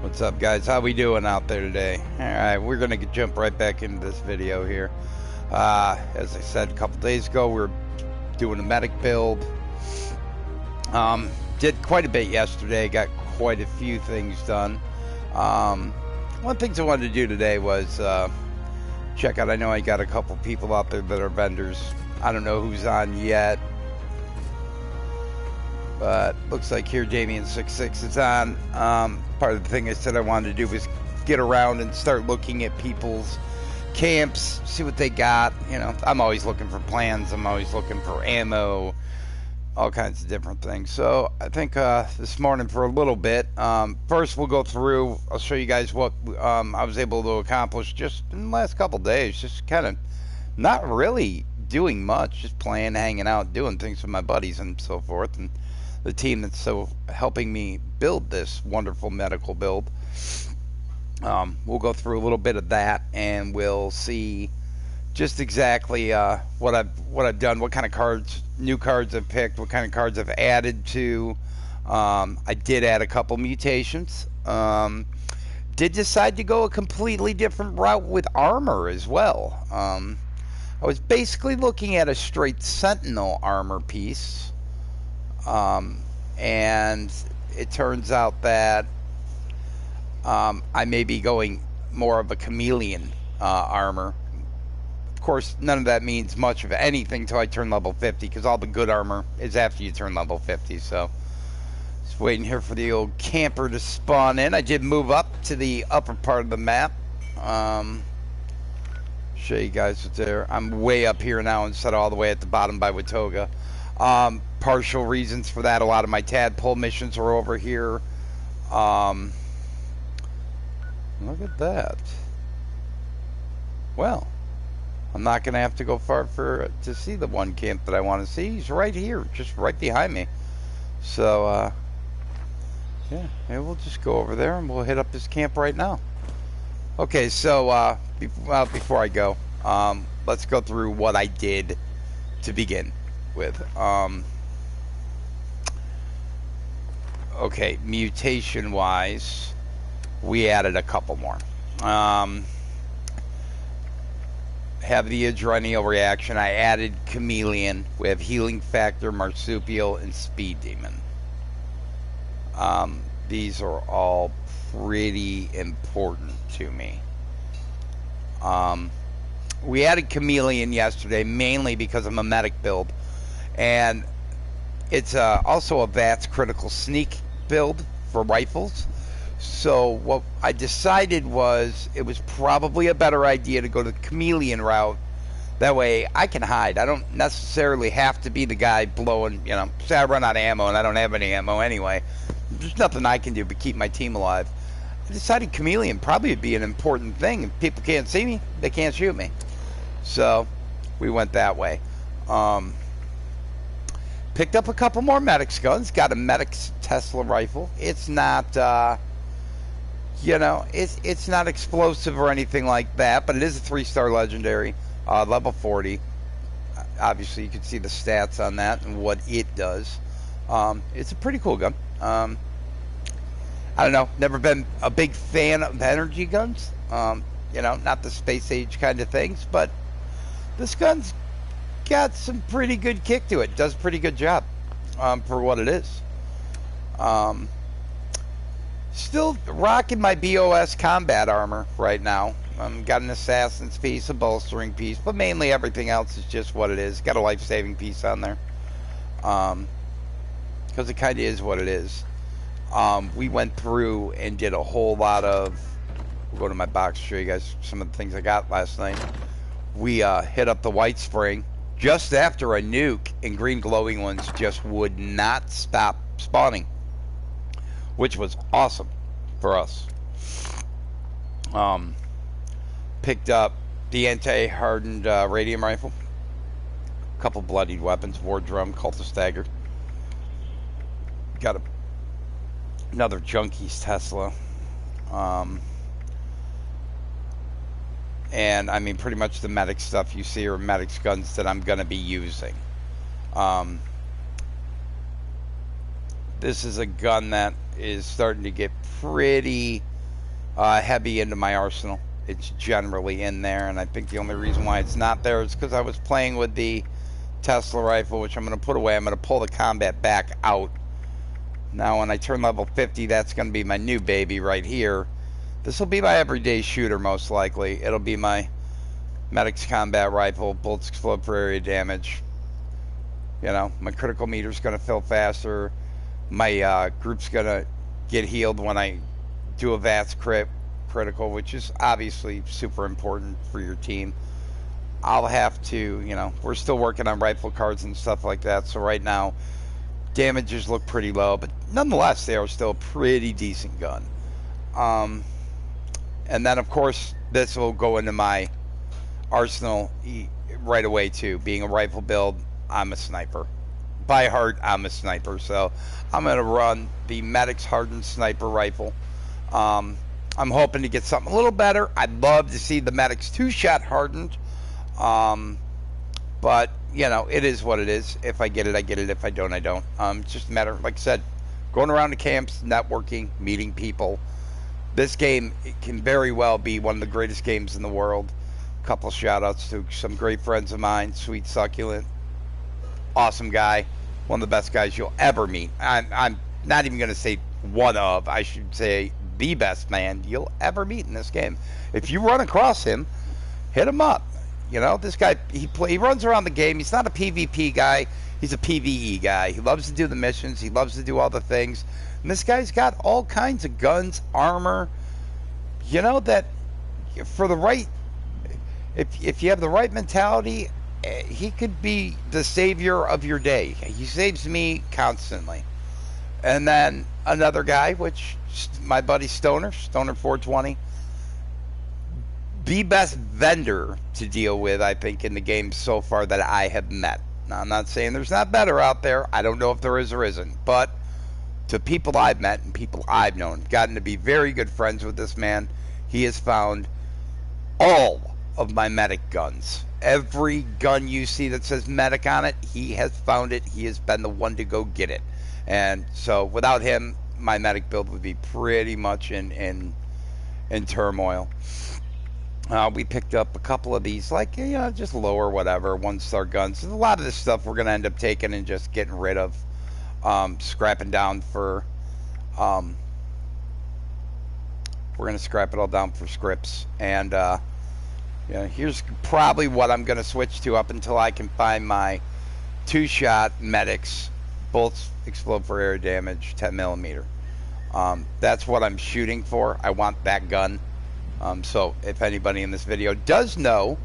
What's up, guys? How we doing out there today? Alright, we're gonna jump right back into this video here. As I said a couple days ago, we were doing a medic build. Did quite a bit yesterday, got quite a few things done. One of the things I wanted to do today was check out, I know I got a couple people out there that are vendors. I don't know who's on yet, but looks like here Damien66 is on. Part of the thing I said I wanted to do was get around and start looking at people's camps, see what they got. You know, I'm always looking for plans, I'm always looking for ammo, all kinds of different things. So I think this morning for a little bit, first we'll go through, I'll show you guys what I was able to accomplish just in the last couple days. Just kind of not really doing much, just playing, hanging out, doing things with my buddies and so forth, and the team that's so helping me build this wonderful medical build. We'll go through a little bit of that, and we'll see just exactly what I've done, what kind of cards, new cards I've picked, what kind of cards I've added to. I did add a couple mutations. Did decide to go a completely different route with armor as well. I was basically looking at a straight Sentinel armor piece. And it turns out that I may be going more of a chameleon armor. Of course, none of that means much of anything until I turn level 50, because all the good armor is after you turn level 50. So just waiting here for the old camper to spawn in. I did move up to the upper part of the map. Show you guys what's there. I'm way up here now instead of all the way at the bottom by Watoga. Partial reasons for that, a lot of my tadpole missions are over here. Look at that. Well, I'm not gonna have to go far to see the one camp that I want to see. He's right here, just right behind me. So yeah, maybe we'll just go over there and we'll hit up this camp right now. Okay, so before I go, let's go through what I did to begin with. Okay, mutation wise, we added a couple more. Have the adrenal reaction. I added chameleon. We have healing factor, marsupial, and speed demon. These are all pretty important to me. We added chameleon yesterday mainly because I'm a medic build, and it's also a VATS critical sneak build for rifles. So what I decided was it was probably a better idea to go the chameleon route. That way I can hide. I don't necessarily have to be the guy blowing, you know, say I run out of ammo and I don't have any ammo anyway. There's nothing I can do but keep my team alive. I decided chameleon probably would be an important thing. If people can't see me, they can't shoot me. So we went that way. Picked up a couple more medics guns. Got a medics Tesla rifle. It's not, you know, it's not explosive or anything like that, but it is a 3-star legendary, level 40. Obviously, you can see the stats on that and what it does. It's a pretty cool gun. I don't know. Never been a big fan of energy guns. You know, not the space age kind of things, but this gun's got some pretty good kick to it. Does a pretty good job for what it is. Still rocking my BOS combat armor right now. Got an assassin's piece, a bolstering piece, but mainly everything else is just what it is. Got a life-saving piece on there. Because it kind of is what it is. We went through and did a whole lot of... We'll go to my box to show you guys some of the things I got last night. We hit up the White Spring just after a nuke, and green glowing ones just would not stop spawning, which was awesome for us. Picked up the anti-hardened radium rifle, a couple bloodied weapons, war drum, cultist dagger. Got another Junkies Tesla. And I mean, pretty much the medic stuff you see are medics guns that I'm going to be using. This is a gun that is starting to get pretty heavy into my arsenal. It's generally in there, and I think the only reason why it's not there is because I was playing with the Tesla rifle, which I'm going to put away. I'm going to pull the combat back out. Now, when I turn level 50, that's going to be my new baby right here. This will be my everyday shooter, most likely. It'll be my Medic's combat rifle. Bullets explode for area damage. You know, my critical meter's going to fill faster. My group's going to get healed when I do a VATS critical, which is obviously super important for your team. I'll have to, you know, we're still working on rifle cards and stuff like that. So right now, damages look pretty low, but nonetheless, they are still a pretty decent gun. And then, of course, this will go into my arsenal right away, too. Being a rifle build, I'm a sniper. By heart, I'm a sniper. So I'm going to run the Medic's Hardened Sniper Rifle. I'm hoping to get something a little better. I'd love to see the Medic's 2-shot hardened. But, you know, it is what it is. If I get it, I get it. If I don't, I don't. It's just a matter, like I said, going around the camps, networking, meeting people. This game, it can very well be one of the greatest games in the world. A couple shout outs to some great friends of mine. Sweet Succulent. Awesome guy. One of the best guys you'll ever meet. I'm not even going to say one of. I should say the best man you'll ever meet in this game. If you run across him, hit him up. You know, this guy, he runs around the game. He's not a PvP guy. He's a PvE guy. He loves to do the missions. He loves to do all the things. And this guy's got all kinds of guns, armor. You know, that for the right, if you have the right mentality, he could be the savior of your day. He saves me constantly. And then another guy, which my buddy Stoner 420, the best vendor to deal with, I think, in the game so far that I have met. Now, I'm not saying there's not better out there. I don't know if there is or isn't. But to people I've met and people I've known, gotten to be very good friends with this man, he has found all of my Medic guns. Every gun you see that says Medic on it, he has found it. He has been the one to go get it. And so without him, my Medic build would be pretty much in turmoil. We picked up a couple of these, like, you know, just lower whatever, 1-star guns. A lot of this stuff we're going to end up taking and just getting rid of, scrapping down for, we're going to scrap it all down for scripts. And, you know, here's probably what I'm going to switch to up until I can find my 2-shot Medics. Bullets explode for area damage, 10 millimeter. That's what I'm shooting for. I want that gun. So if anybody in this video does know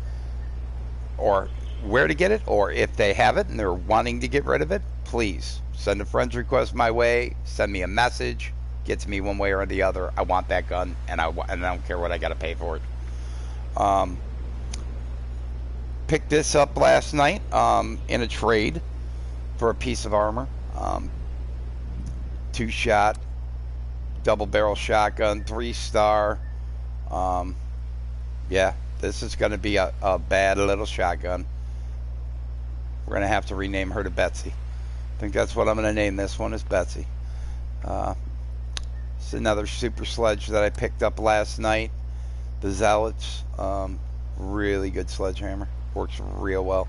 or where to get it, or if they have it and they're wanting to get rid of it, please send a friend's request my way, send me a message, get to me one way or the other. I want that gun, and I don't care what I got to pay for it. Picked this up last night in a trade for a piece of armor. 2-shot, double barrel shotgun, 3-star. Yeah, this is going to be a bad little shotgun. We're going to have to rename her to Betsy. I think that's what I'm going to name this one, is Betsy. It's another super sledge that I picked up last night. The Zealots. Really good sledgehammer. Works real well.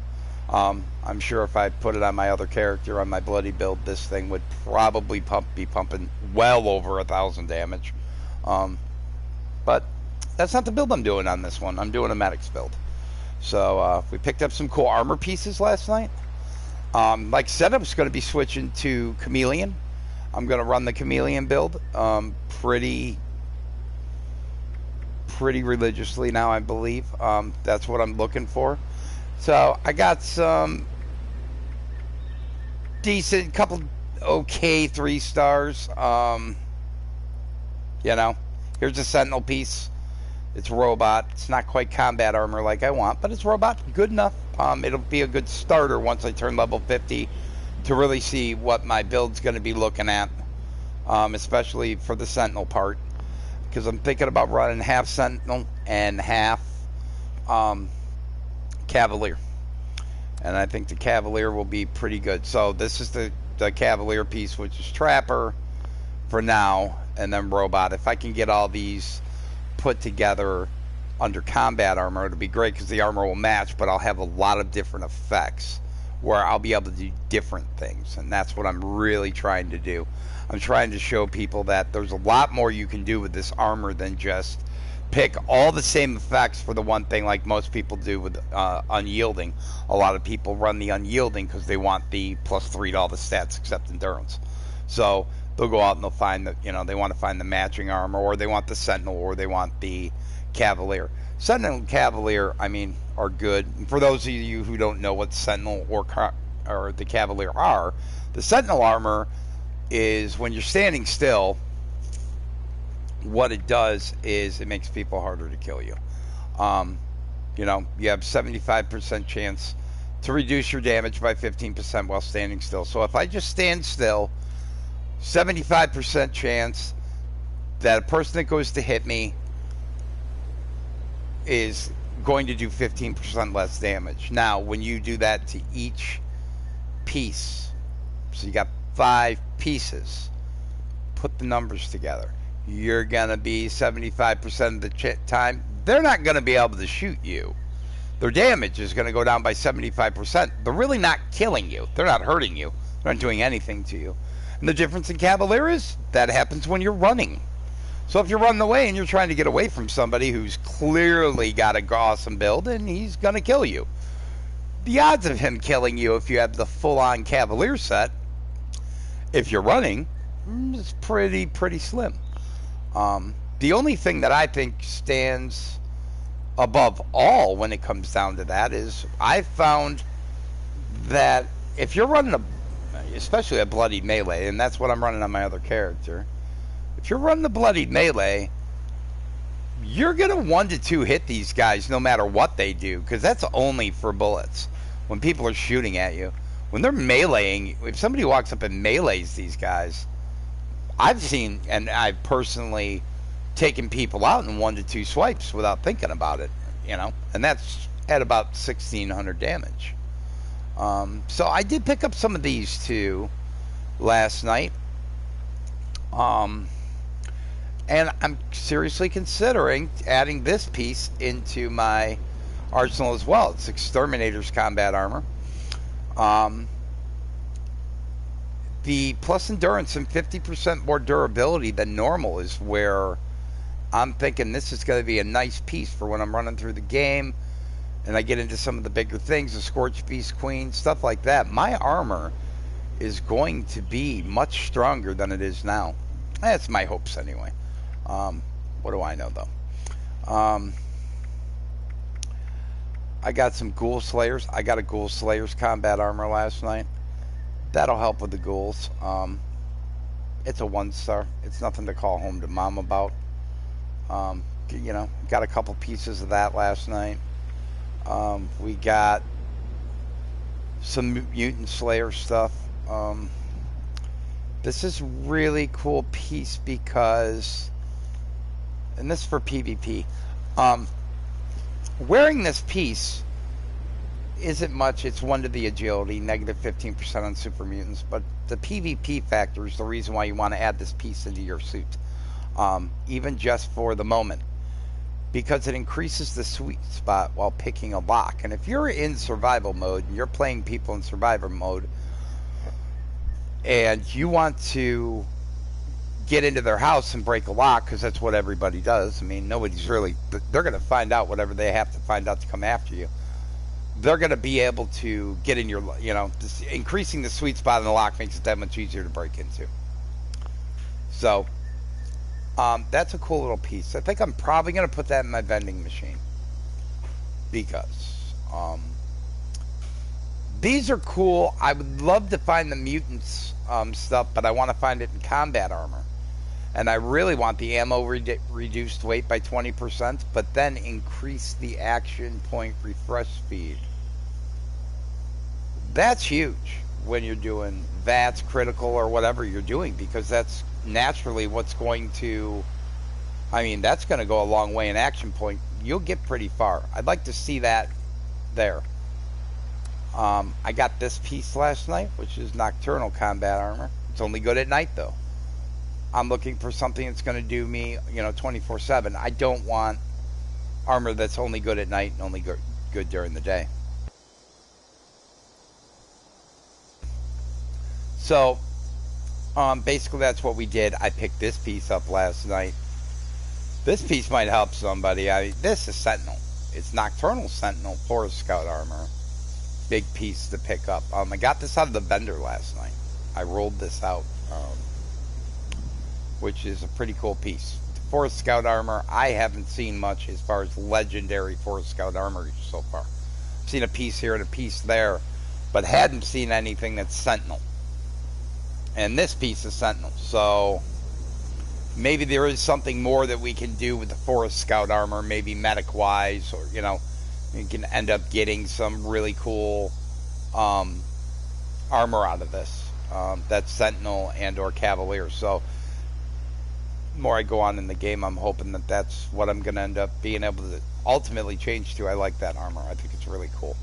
I'm sure if I put it on my other character, on my bloody build, this thing would probably be pumping well over 1,000 damage. But that's not the build I'm doing on this one. I'm doing a Medic's build. So we picked up some cool armor pieces last night. Like I said, I was going to be switching to Chameleon. I'm going to run the Chameleon build pretty religiously now, I believe. That's what I'm looking for. So I got some decent, couple okay 3-stars. You know, here's a Sentinel piece. It's robot. It's not quite combat armor like I want, but it's robot. Good enough. It'll be a good starter once I turn level 50 to really see what my build's going to be looking at, especially for the Sentinel part, because I'm thinking about running half Sentinel and half Cavalier. And I think the Cavalier will be pretty good. So this is the Cavalier piece, which is Trapper for now, and then Robot. If I can get all these put together under combat armor, it'll be great because the armor will match, but I'll have a lot of different effects where I'll be able to do different things, and that's what I'm really trying to do. I'm trying to show people that there's a lot more you can do with this armor than just pick all the same effects for the one thing like most people do with unyielding. A lot of people run the unyielding because they want the +3 to all the stats except endurance. So they'll go out and they'll find the, they want to find the matching armor, or they want the Sentinel, or they want the Cavalier. Sentinel and Cavalier, are good. And for those of you who don't know what Sentinel or the Cavalier are, the Sentinel armor is when you're standing still, what it does is it makes people harder to kill you. You have 75% chance to reduce your damage by 15% while standing still. So if I just stand still, 75% chance that a person that goes to hit me is going to do 15% less damage. Now, when you do that to each piece, so you got 5 pieces, put the numbers together. You're going to be 75% of the time, they're not going to be able to shoot you. Their damage is going to go down by 75%. They're really not killing you. They're not hurting you. They're not doing anything to you. And the difference in Cavalier is that happens when you're running. So if you're running away and you're trying to get away from somebody who's clearly got a awesome build, and he's going to kill you. The odds of him killing you if you have the full-on Cavalier set, if you're running, is pretty slim. The only thing that I think stands above all when it comes down to that is I've found that if you're running especially a bloodied melee, and that's what I'm running on my other character, if you're running the bloodied melee, you're going to 1 to 2 hit these guys no matter what they do, because that's only for bullets. When people are shooting at you, when they're meleeing, if somebody walks up and melees these guys, I've seen, and I've personally taken people out in 1 to 2 swipes without thinking about it, and that's at about 1,600 damage. So I did pick up some of these too last night. And I'm seriously considering adding this piece into my arsenal as well. It's Exterminator's combat armor. The plus endurance and 50% more durability than normal is where I'm thinking this is going to be a nice piece for when I'm running through the game and I get into some of the bigger things, the Scorched Beast Queen, stuff like that. My armor is going to be much stronger than it is now. That's my hopes anyway. What do I know though? I got some Ghoul Slayers. I got a Ghoul Slayer's combat armor last night. That'll help with the ghouls. It's a 1-star. It's nothing to call home to mom about. Got a couple pieces of that last night. We got some Mutant Slayer stuff. This is really cool piece because, and this is for PvP, wearing this piece isn't much. It's 1 to the agility, negative 15% on super mutants, but the PvP factor is the reason why you want to add this piece into your suit, even just for the moment, because it increases the sweet spot while picking a lock. And if you're in survival mode and you're playing people in survivor mode and you want to get into their house and break a lock, because that's what everybody does. I mean, nobody's really, they're going to find out whatever they have to find out to come after you. They're going to be able to get in your, increasing the sweet spot in the lock makes it that much easier to break into. So, that's a cool little piece. I think I'm probably going to put that in my vending machine. Because, these are cool. I would love to find the mutants stuff, but I want to find it in combat armor. And I really want the ammo reduced weight by 20%, but then increase the action point refresh speed. That's huge when you're doing VATS, critical, or whatever you're doing, because that's naturally what's going to, that's going to go a long way in action point. You'll get pretty far. I'd like to see that there. I got this piece last night, which is Nocturnal combat armor. It's only good at night, though. I'm looking for something that's going to do me, 24/7. I don't want armor that's only good at night and only good during the day. So, basically that's what we did. I picked this piece up last night. This piece might help somebody. This is Sentinel. It's Nocturnal Sentinel Forest Scout armor. Big piece to pick up. I got this out of the vendor last night. I rolled this out, which is a pretty cool piece. Forest Scout armor, I haven't seen much as far as legendary Forest Scout armor so far. I've seen a piece here and a piece there, but hadn't seen anything that's Sentinel. And this piece is Sentinel, so maybe there is something more that we can do with the Forest Scout armor, maybe medic-wise, or, you can end up getting some really cool armor out of this. That's Sentinel and or Cavalier. So, the more I go on in the game, I'm hoping that that's what I'm going to end up being able to ultimately change to. I like that armor. I think it's really cool.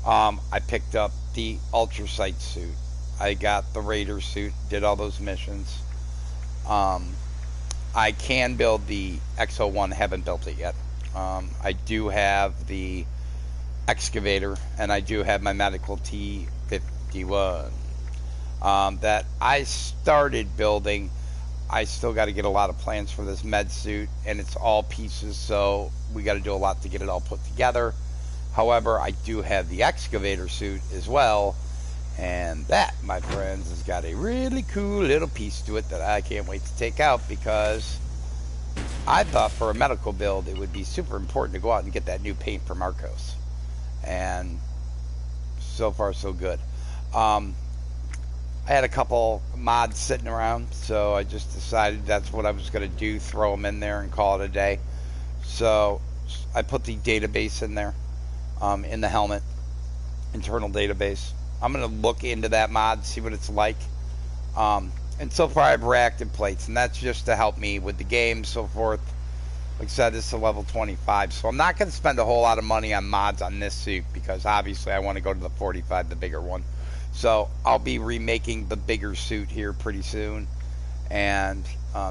I picked up the Ultra Sight suit. I got the Raider suit, did all those missions. I can build the X01, haven't built it yet. I do have the excavator, and I do have my medical T51 that I started building. I still got to get a lot of plans for this med suit, and it's all pieces, so we got to do a lot to get it all put together. However, I do have the excavator suit as well, and that, my friends, has got a really cool little piece to it that I can't wait to take out, because I thought for a medical build it would be super important to go out and get that new paint from Arcos. And so far so good. I had a couple mods sitting around, so I just decided that's what I was going to do, throw them in there and call it a day. So I put the database in there, in the helmet, internal database. I'm going to look into that mod, see what it's like. And so far I've reacted plates, and that's just to help me with the game, so forth. Like I said, this is a level 25, so I'm not going to spend a whole lot of money on mods on this suit, because obviously I want to go to the 45, the bigger one. So I'll be remaking the bigger suit here pretty soon, and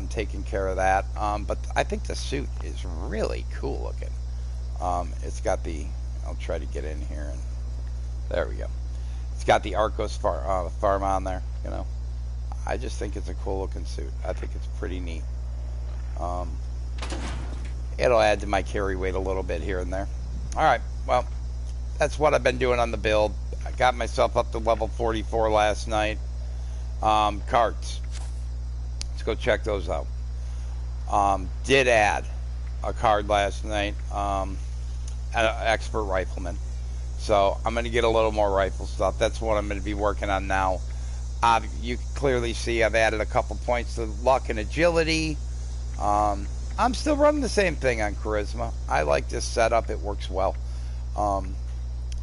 taking care of that. But I think the suit is really cool looking. It's got the, I'll try to get in here, and there we go. It's got the Arcos farm on there, I just think it's a cool looking suit. I think it's pretty neat. It'll add to my carry weight a little bit here and there. Alright, well, that's what I've been doing on the build. I got myself up to level 44 last night. Cards. Let's go check those out. Did add a card last night. An expert rifleman. So I'm going to get a little more rifle stuff. That's what I'm going to be working on now. You can clearly see I've added a couple points to luck and agility. I'm still running the same thing on charisma. I like this setup. It works well.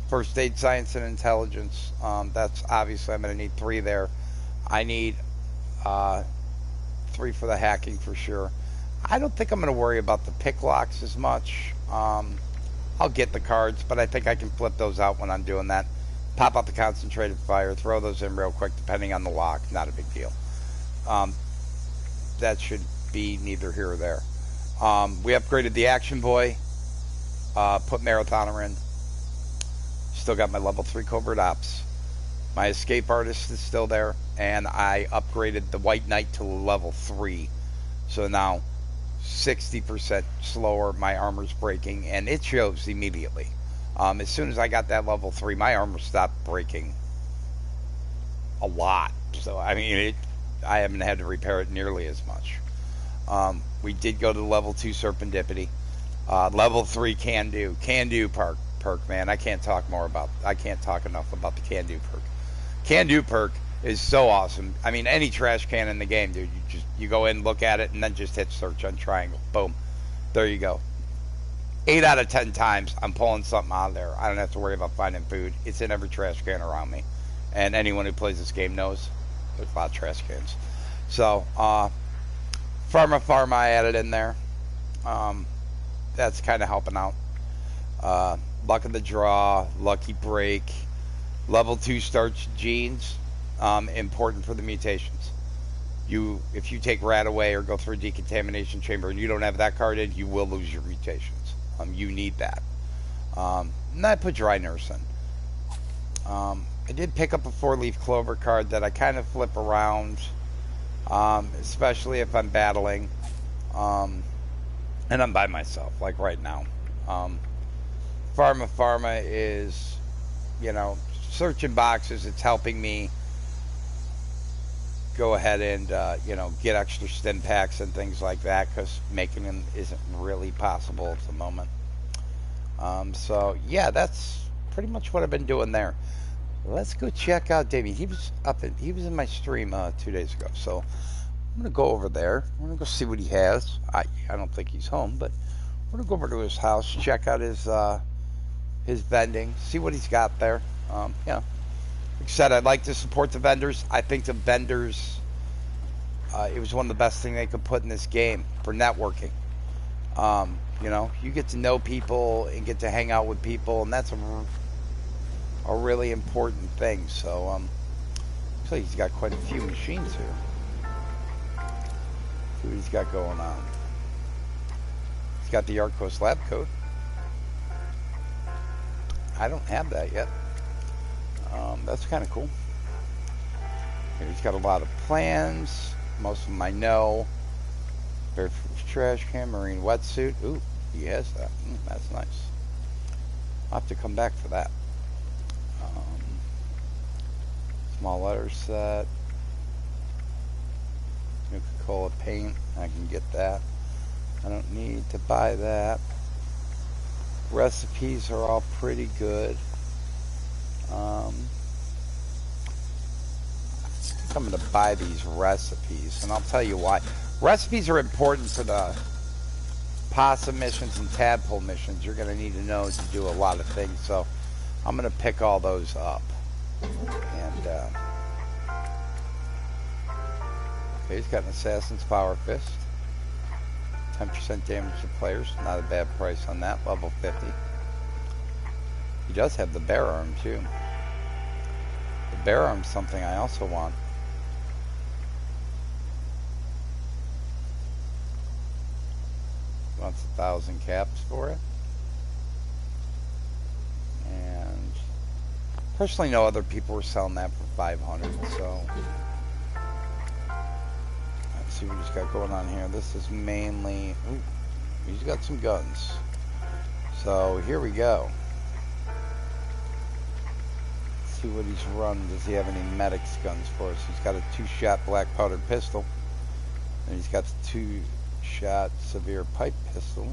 First aid, science, and intelligence. That's obviously I'm going to need 3 there. I need 3 for the hacking for sure. I don't think I'm going to worry about the pick locks as much. I'll get the cards, but I think I can flip those out when I'm doing that. Pop out the concentrated fire, throw those in real quick, depending on the lock. Not a big deal. That should be neither here or there. We upgraded the Action Boy. Put Marathoner in. Still got my level 3 Covert Ops. My Escape Artist is still there. And I upgraded the White Knight to level 3. So now 60% slower, my armor's breaking, and it shows immediately. As soon as I got that level 3, my armor stopped breaking a lot. So, I mean, I haven't had to repair it nearly as much. We did go to level 2 Serendipity. Level 3 Can Do. Can Do perk, man. I can't talk enough about the Can Do perk. Can Do perk is so awesome. I mean, any trash can in the game, dude. You go in, look at it, and then just hit search on triangle. Boom. There you go. 8 out of 10 times, I'm pulling something out of there. I don't have to worry about finding food. It's in every trash can around me. And anyone who plays this game knows there's a lot of trash cans. So, Pharma I added in there. That's kind of helping out. Luck of the Draw, Lucky Break, level 2 starch genes, important for the mutations. if you take rat away or go through a decontamination chamber and you don't have that card in, you will lose your mutations. You need that. And I put dry nurse in. I did pick up a 4-leaf clover card that I kind of flip around, especially if I'm battling, and I'm by myself, like right now. Pharma is, searching boxes. It's helping me go ahead and, get extra stim packs and things like that, because making them isn't really possible at the moment. So, yeah, that's pretty much what I've been doing there. Let's go check out Damien. He was in my stream 2 days ago, so I'm gonna go over there. I'm gonna go see what he has. I don't think he's home, but we're gonna go over to his house, check out his vending, see what he's got there. Like I said, I'd like to support the vendors. I think the vendors, it was one of the best things they could put in this game for networking. You get to know people and get to hang out with people, and that's a really important thing. So, looks like he's got quite a few machines here. See what he's got going on. He's got the Arcos lab coat. I don't have that yet. That's kind of cool. He's got a lot of plans. Most of them I know. Bearproof trash can, marine wetsuit. Ooh, he has that. That's nice. I'll have to come back for that. Small letter set. Nuka-Cola paint. I can get that. I don't need to buy that. Recipes are all pretty good. I think I'm going to buy these recipes, and I'll tell you why. Recipes are important for the possum missions and tadpole missions. You're going to need to know to do a lot of things, so I'm going to pick all those up. And okay, he's got an Assassin's Power Fist. 10% damage to players. Not a bad price on that. Level 50. He does have the bear arm too. The bear arm's something I also want. He wants 1,000 caps for it. And personally, no other people were selling that for 500. So let's see what he's got going on here. This is mainly. Ooh, he's got some guns. So here we go. See what he's run. Does he have any medics guns for us? He's got a 2-shot black powdered pistol, and he's got the 2-shot severe pipe pistol.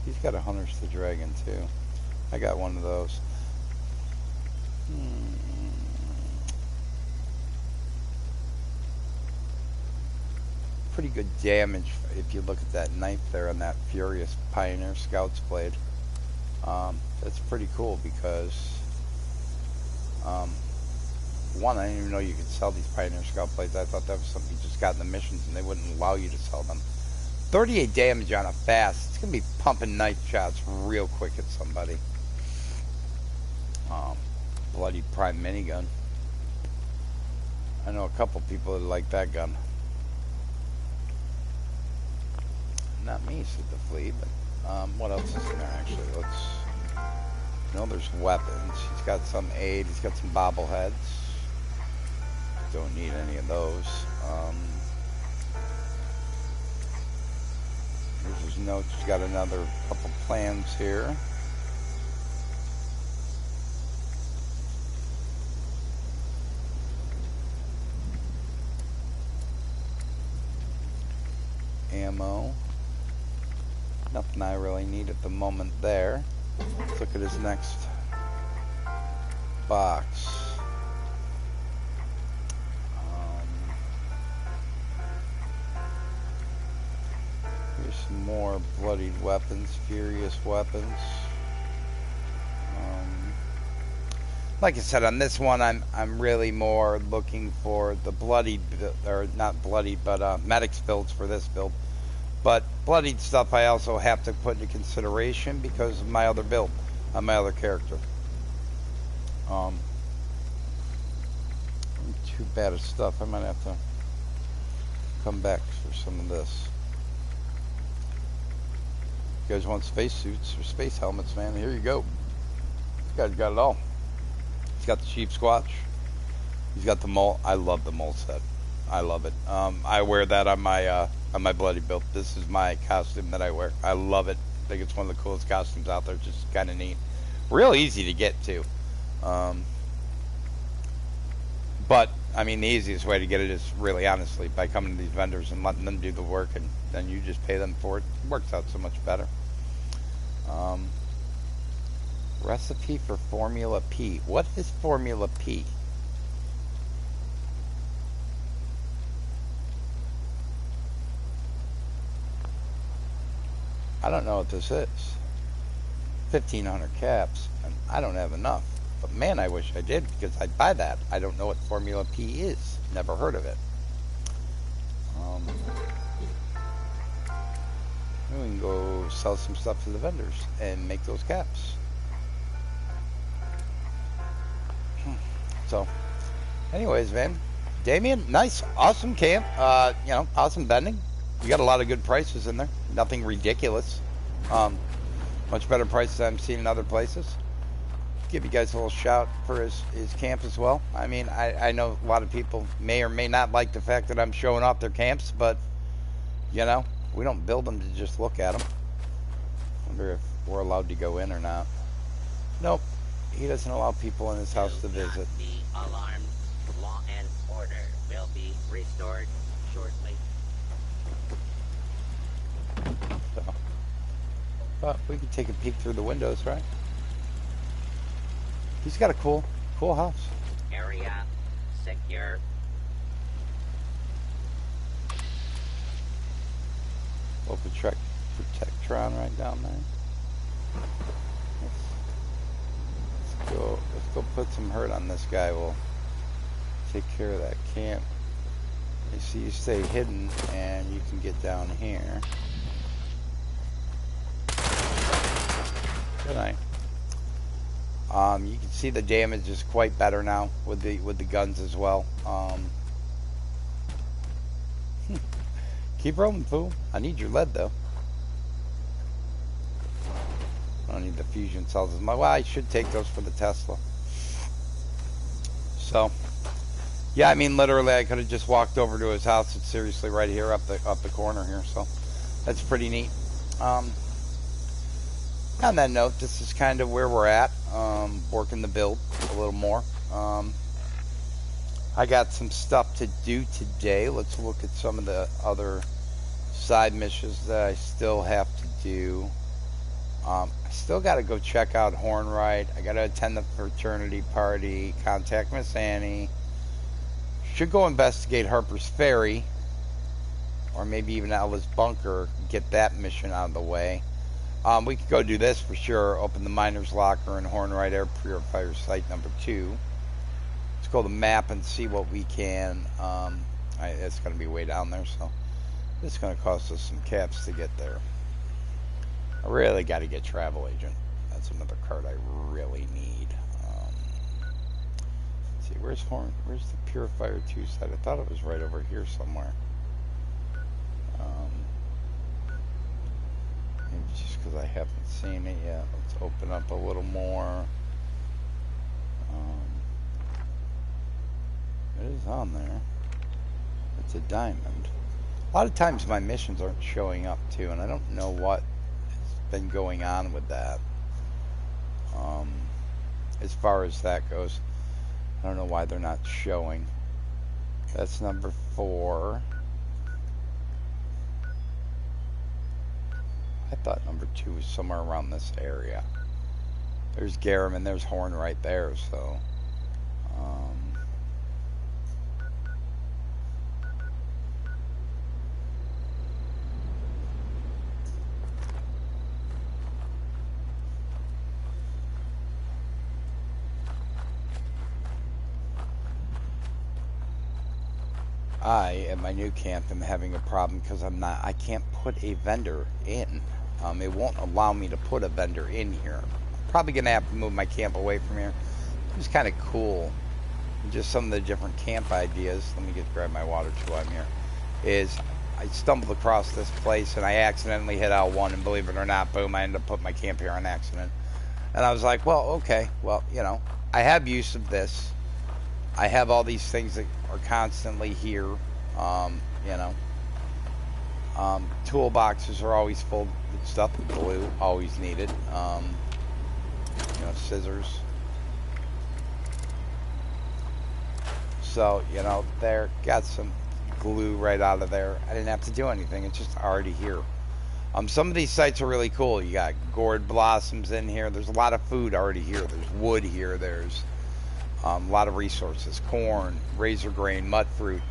He's got a Hunter's the Dragon too. I got one of those. Pretty good damage if you look at that knife there on that Furious Pioneer Scout's blade. That's pretty cool because one, I didn't even know you could sell these Pioneer Scout blades. I thought that was something you just got in the missions and they wouldn't allow you to sell them. 38 damage on a fast. It's gonna be pumping knife shots real quick at somebody. Bloody prime minigun. I know a couple people that like that gun. Not me, said the flea, but what else is in there actually? There's weapons. He's got some aid, he's got some bobbleheads. Don't need any of those. Here's his notes, he's got another couple plans here. Ammo. Nothing I really need at the moment there. Let's look at his next box. Here's some more bloodied weapons, furious weapons. Like I said, on this one, I'm really more looking for the bloodied, or not bloodied, but medics builds for this build. But bloodied stuff I also have to put into consideration because of my other build, my other character. too bad of stuff. I might have to come back for some of this. You guys want space suits or space helmets, man? Here you go. This guy's got it all. He's got the sheep squatch. He's got the mole. I love the mole set. I love it. I wear that on my bloody build. This is my costume that I wear. I love it. I think it's one of the coolest costumes out there. Just kind of neat. Real easy to get to. But I mean, the easiest way to get it is really honestly by coming to these vendors and letting them do the work, and then you just pay them for it. It works out so much better. Recipe for Formula P. What is Formula P? I don't know what this is. 1,500 caps, and I don't have enough. But man, I wish I did, because I'd buy that. I don't know what Formula P is. Never heard of it. We can go sell some stuff to the vendors and make those caps. So, anyways, man. Damien, nice, awesome camp. You know, awesome vending. You got a lot of good prices in there. Nothing ridiculous. Much better prices than I'm seeing in other places. Give you guys a little shout for his camp as well. I mean, I know a lot of people may or may not like the fact that I'm showing off their camps, but, you know, we don't build them to just look at them. Wonder if we're allowed to go in or not. Nope. He doesn't allow people in his house to visit. Be alarmed. Law and order will be restored shortly. So, but we can take a peek through the windows, right? He's got a cool house. Area secure. We'll Protectron right down there. Let's go put some hurt on this guy. We'll take care of that camp. You see, you stay hidden, and you can get down here. Good night. You can see the damage is quite better now with the guns as well. Keep rolling, fool. I need your lead though. I don't need the fusion cells as much. Well, I should take those for the Tesla. So, yeah, I mean, literally, I could have just walked over to his house. It's seriously right here, up the corner here. So, that's pretty neat. On that note, this is kind of where we're at. Working the build a little more. I got some stuff to do today. Let's look at some of the other side missions that I still have to do. I still got to go check out Hornwright. I got to attend the fraternity party, contact Miss Annie. Should go investigate Harper's Ferry, or maybe even Ella's Bunker, get that mission out of the way. We could go do this for sure. Open the miner's locker in Hornwright Air Purifier Site number 2. Let's go to the map and see what we can. It's going to be way down there, so this is going to cost us some caps to get there. I really got to get Travel Agent. That's another card I really need. Let's see, where's the Purifier 2 site? I thought it was right over here somewhere. Maybe just because I haven't seen it yet. Let's open up a little more. It is on there. It's a diamond. A lot of times my missions aren't showing up too, and I don't know what has been going on with that. As far as that goes, I don't know why they're not showing. That's number 4. I thought number 2 was somewhere around this area. There's Garum and there's Horn right there, so I, at my new camp, am having a problem because I can't put a vendor in. It won't allow me to put a vendor in here. I'm probably going to have to move my camp away from here. It was kind of cool just some of the different camp ideas. Let me grab my water too while I'm here. Is I stumbled across this place and I accidentally hit L1, and believe it or not, boom, I ended up putting my camp here on accident. And I was like, well, okay, well, you know, I have use of this. I have all these things that are constantly here, you know. Toolboxes are always full of stuff. Glue, always needed. You know, scissors. So, you know, there, got some glue right out of there. I didn't have to do anything. It's just already here. Some of these sites are really cool. You got gourd blossoms in here. There's a lot of food already here. There's wood here. There's a lot of resources. Corn, razor grain, mud fruit.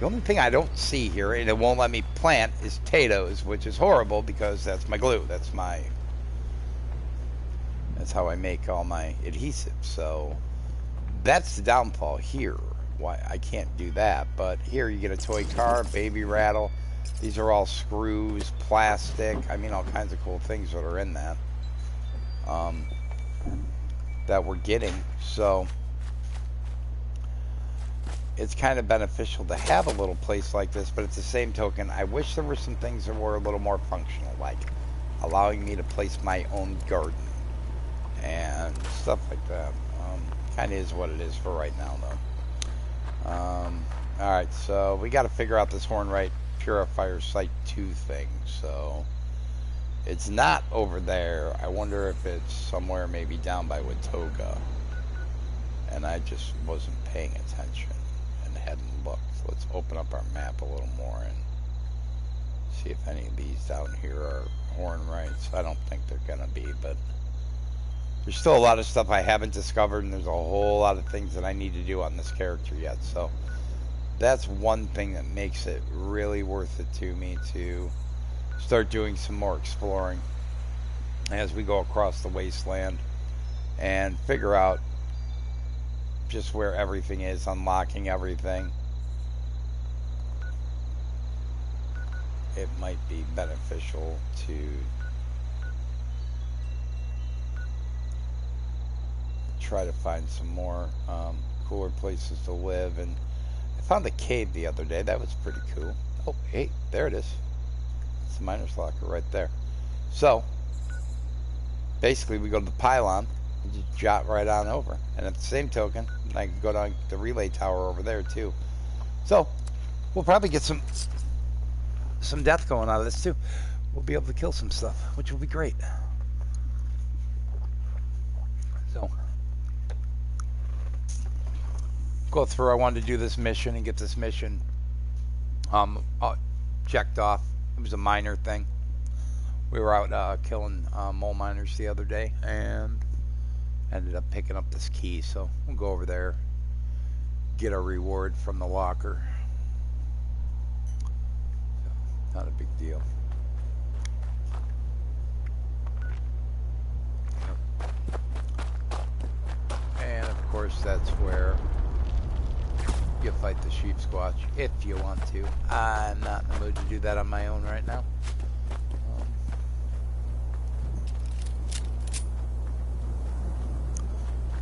The only thing I don't see here, and it won't let me plant, is potatoes, which is horrible because that's my glue. That's how I make all my adhesive. So that's the downfall here. Why I can't do that. But here you get a toy car, baby rattle. These are all screws, plastic. I mean, all kinds of cool things that are in that. That we're getting. So it's kind of beneficial to have a little place like this, but at the same token, I wish there were some things that were a little more functional, like allowing me to place my own garden and stuff like that. Kind of is what it is for right now, though. Alright, so we got to figure out this Hornwright Purifier Site 2 thing. So it's not over there. I wonder if it's somewhere maybe down by Watoga. And I just wasn't paying attention and hadn't looked. Let's open up our map a little more and see if any of these down here are Hornwrights. I don't think they're going to be, but there's still a lot of stuff I haven't discovered, and there's a whole lot of things that I need to do on this character yet. So that's one thing that makes it really worth it to me to start doing some more exploring as we go across the wasteland and figure out just where everything is, unlocking everything. It might be beneficial to try to find some more cooler places to live. And I found a cave the other day. That was pretty cool. Oh, hey, there it is. It's the miner's locker right there. So basically we go to the pylon and just jot right on over. And at the same token, I can go down the relay tower over there too. So we'll probably get some death going out of this too. We'll be able to kill some stuff, which will be great. So go through. I wanted to do this mission and get this mission checked off. It was a minor thing. We were out killing mole miners the other day and ended up picking up this key. So we'll go over there, get a reward from the locker. So, not a big deal. And of course that's where you fight the sheep squatch if you want to. I'm not in the mood to do that on my own right now.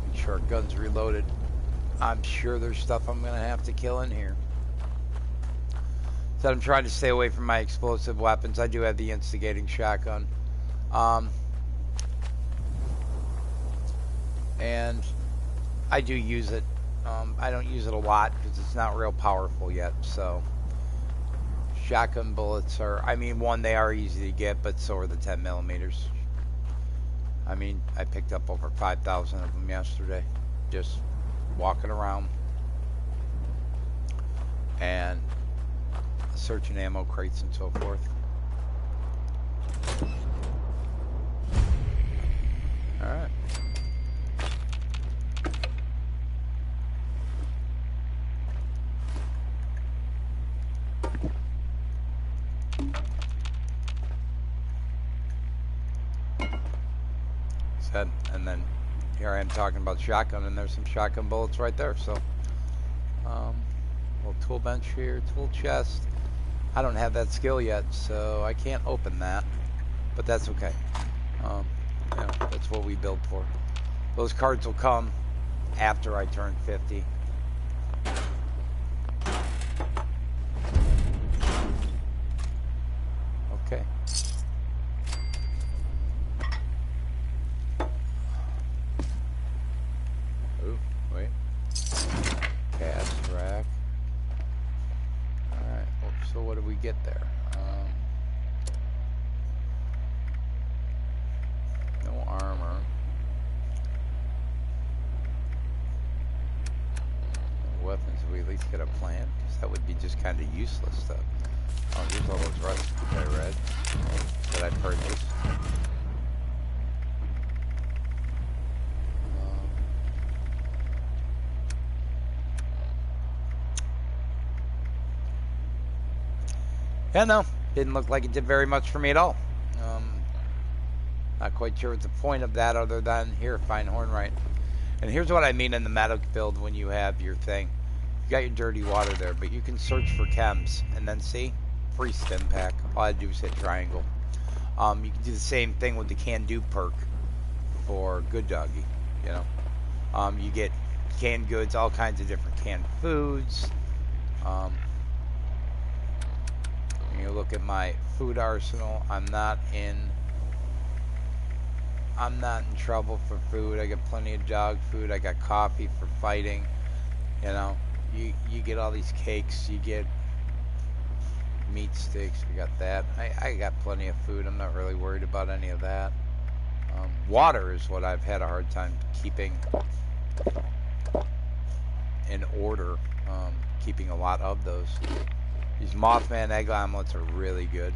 Make sure our gun's reloaded. I'm sure there's stuff I'm gonna have to kill in here. So I'm trying to stay away from my explosive weapons. I do have the instigating shotgun. And I do use it. I don't use it a lot because it's not real powerful yet. So shotgun bullets are, I mean, one, they are easy to get, but so are the 10 millimeters. I mean, I picked up over 5,000 of them yesterday, just walking around and searching ammo crates and so forth. All right. And then here I am talking about shotgun, and there's some shotgun bullets right there. So little tool bench here, tool chest. I don't have that skill yet, so I can't open that, but that's okay. You know, that's what we build for. Those cards will come after I turn 50, get there? No armor. Weapons, we at least get a plan? Because that would be just kind of useless stuff. Oh, here's all those recipes I read that I purchased. Yeah, no, didn't look like it did very much for me at all. Not quite sure what the point of that other than, here, find Hornwright. And here's what I mean in the medic build when you have your thing. You got your dirty water there, but you can search for chems, and then see, free stim pack. All I do is hit triangle. You can do the same thing with the can-do perk for Good Doggy, you know. You get canned goods, all kinds of different canned foods. When you look at my food arsenal, I'm not in trouble for food. I got plenty of dog food. I got coffee for fighting. You know, you get all these cakes. You get meat sticks. We got that. I got plenty of food. I'm not really worried about any of that. Water is what I've had a hard time keeping in order. Keeping a lot of those. These Mothman egg omelets are really good.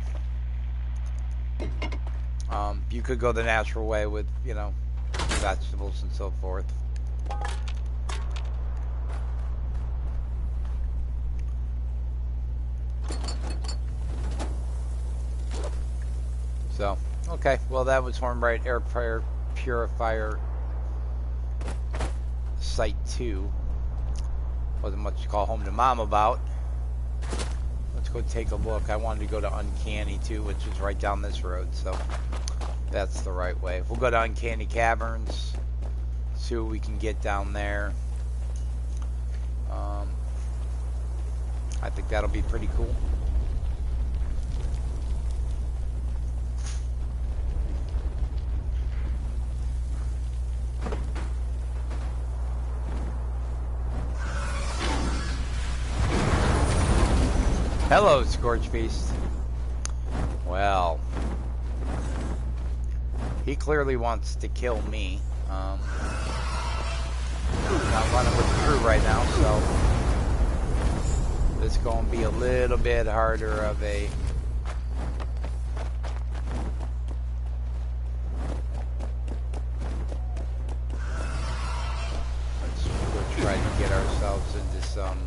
You could go the natural way with, you know, vegetables and so forth. So, okay, well that was Hornbright Air Purifier Site 2. Wasn't much to call home to Mom about. Let's go take a look. I wanted to go to Uncanny too, which is right down this road, so that's the right way. We'll go to Uncanny Caverns, see what we can get down there. I think that'll be pretty cool. Hello, Scorch Beast. Well, he clearly wants to kill me. I'm running with the crew right now, so it's going to be a little bit harder of a... Let's try to get ourselves into some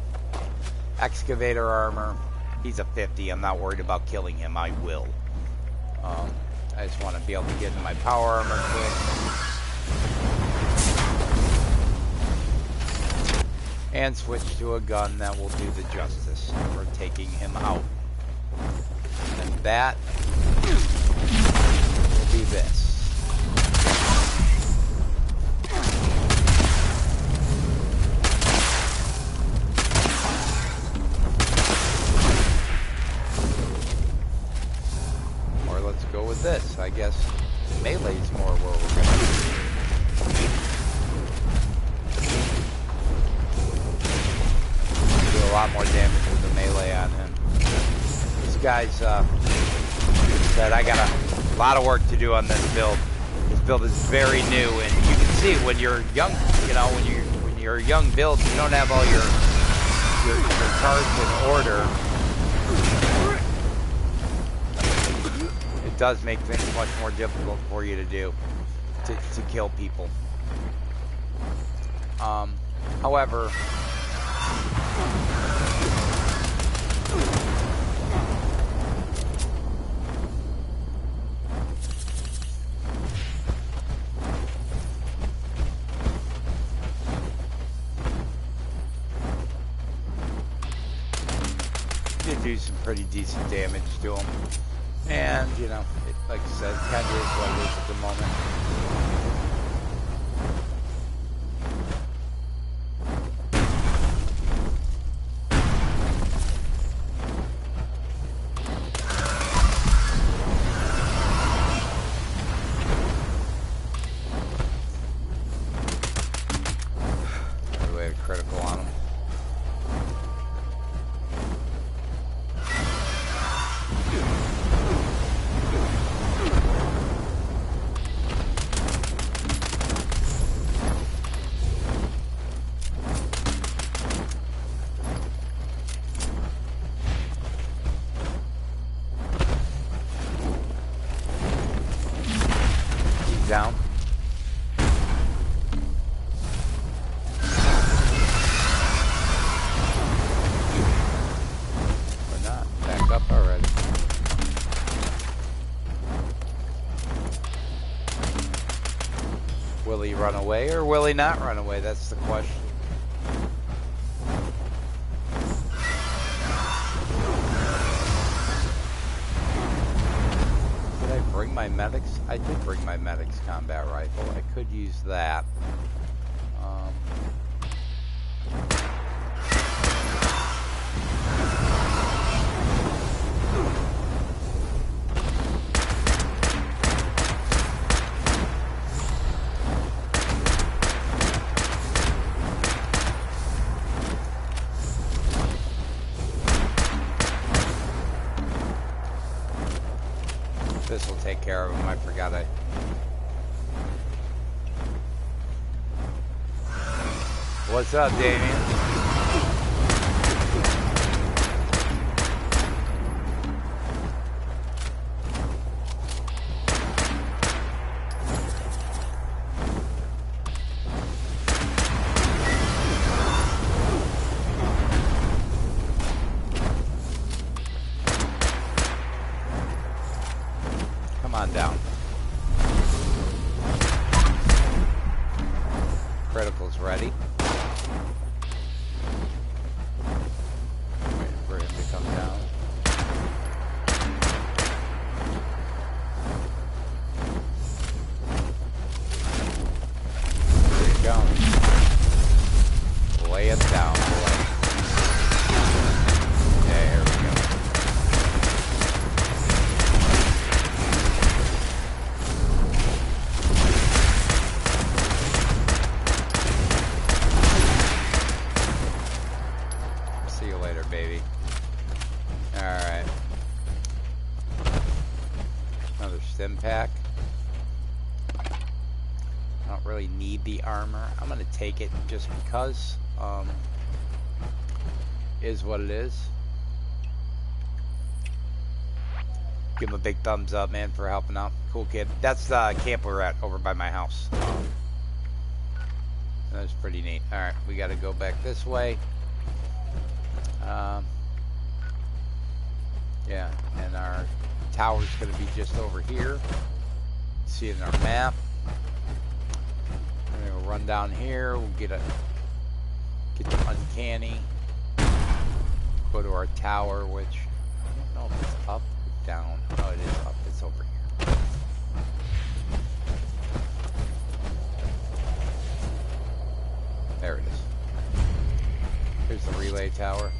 excavator armor. He's a 50. I'm not worried about killing him. I will. I just want to be able to get into my power armor quick. And switch to a gun that will do the justice for taking him out. And that will be this. Go with this. I guess melee's more where we're going to do a lot more damage with the melee on him. This guy's said I got a lot of work to do on this build. This build is very new, and you can see when you're young, you know, when you're a young build, you don't have all your cards in order. It does make things much more difficult for you to do, to kill people. However, you do some pretty decent damage to them. And, you know, like I said, it kind of is what it is at the moment. We had a critical on him. away, or will he not run away? That's the question. Did I bring my medics? I did bring my medics combat rifle. I could use that. This will take care of him. I forgot What's up, Damien? Come on down. Critical's ready. Waiting for him to come down. There you go. Lay it down, boy. There we go. See you later, baby. Alright. Another stim pack. I don't really need the armor. I'm gonna take it just because. Is what it is. Give him a big thumbs up, man, for helping out. Cool kid. That's the camp we're at over by my house. That's pretty neat. Alright, we gotta go back this way. Yeah, and our tower's going to be just over here. See it in our map. We're going to run down here. We'll get the uncanny. Go to our tower, which I don't know if it's up or down. Oh, it is up. It's over here. There it is. Here's the relay tower.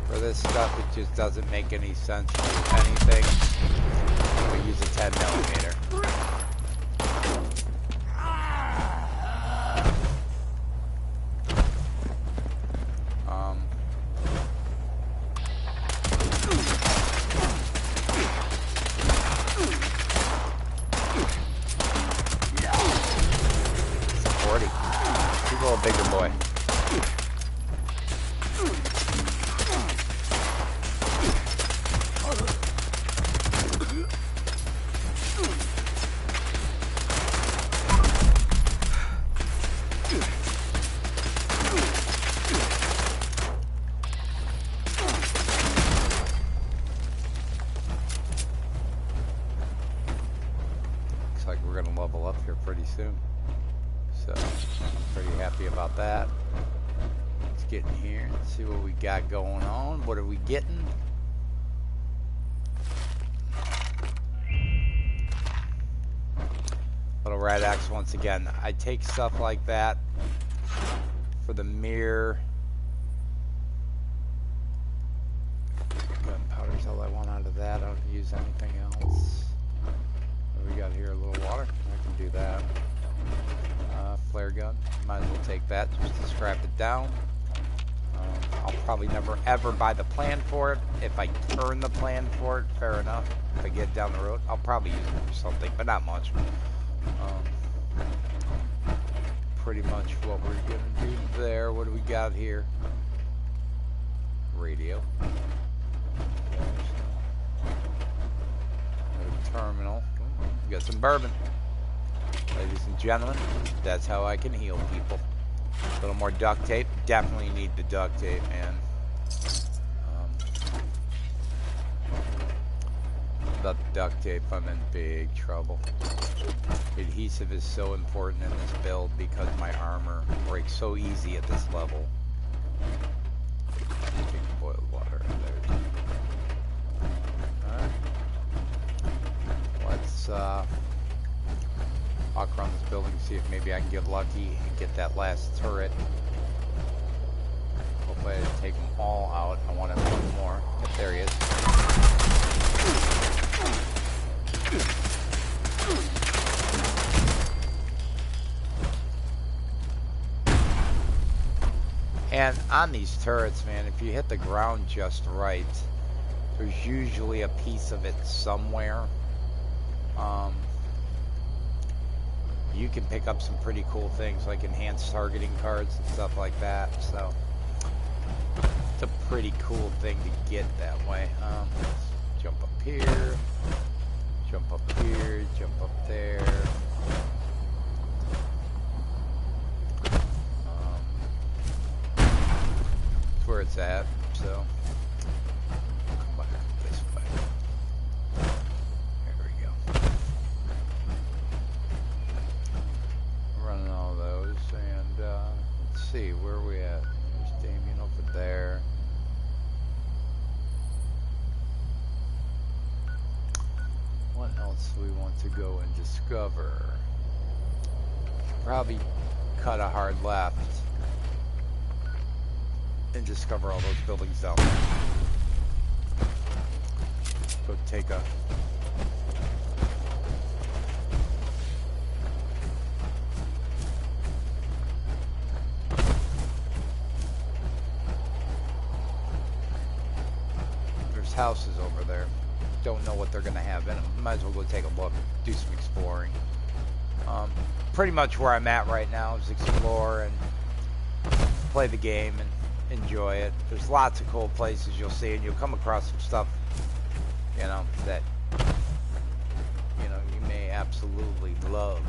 For this stuff, it just doesn't make any sense to do anything. We use a 10mm. Bigger boy. Looks like we're gonna level up here pretty soon. So I'm pretty happy about that. Let's get in here and see what we got going on. What are we getting? Little red axe once again. I take stuff like that for the mere gunpowder's all I want out of that. I don't use anything else. What do we got here? A little water. I can do that. Flare gun, might as well take that just to scrap it down. I'll probably never ever buy the plan for it. If I turn the plan for it, fair enough. If I get down the road, I'll probably use it for something, but not much. Pretty much what we're gonna do there. What do we got here? Radio. Terminal. We got some bourbon. Ladies and gentlemen, that's how I can heal people. A little more duct tape. Definitely need the duct tape, man. Without the duct tape, I'm in big trouble. Adhesive is so important in this build because my armor breaks so easy at this level. Take boiled water in there. Alright. Let's walk around this building, see if maybe I can get lucky and get that last turret. Hopefully I didn't take them all out. I want one more. Yep, there he is. And on these turrets, man, if you hit the ground just right, there's usually a piece of it somewhere. You can pick up some pretty cool things like enhanced targeting cards and stuff like that. So it's a pretty cool thing to get that way. Let's jump up here, jump up here, jump up there. That's where it's at. So come back this way. There we go. Running all those, and let's see, where are we at? There's Damien over there. What else do we want to go and discover? Probably cut a hard left and discover all those buildings down there. Go take a houses over there. Don't know what they're gonna have in them. Might as well go take a look, do some exploring. Pretty much where I'm at right now is explore and play the game and enjoy it. There's lots of cool places you'll see, and you'll come across some stuff, you know, that you may absolutely love.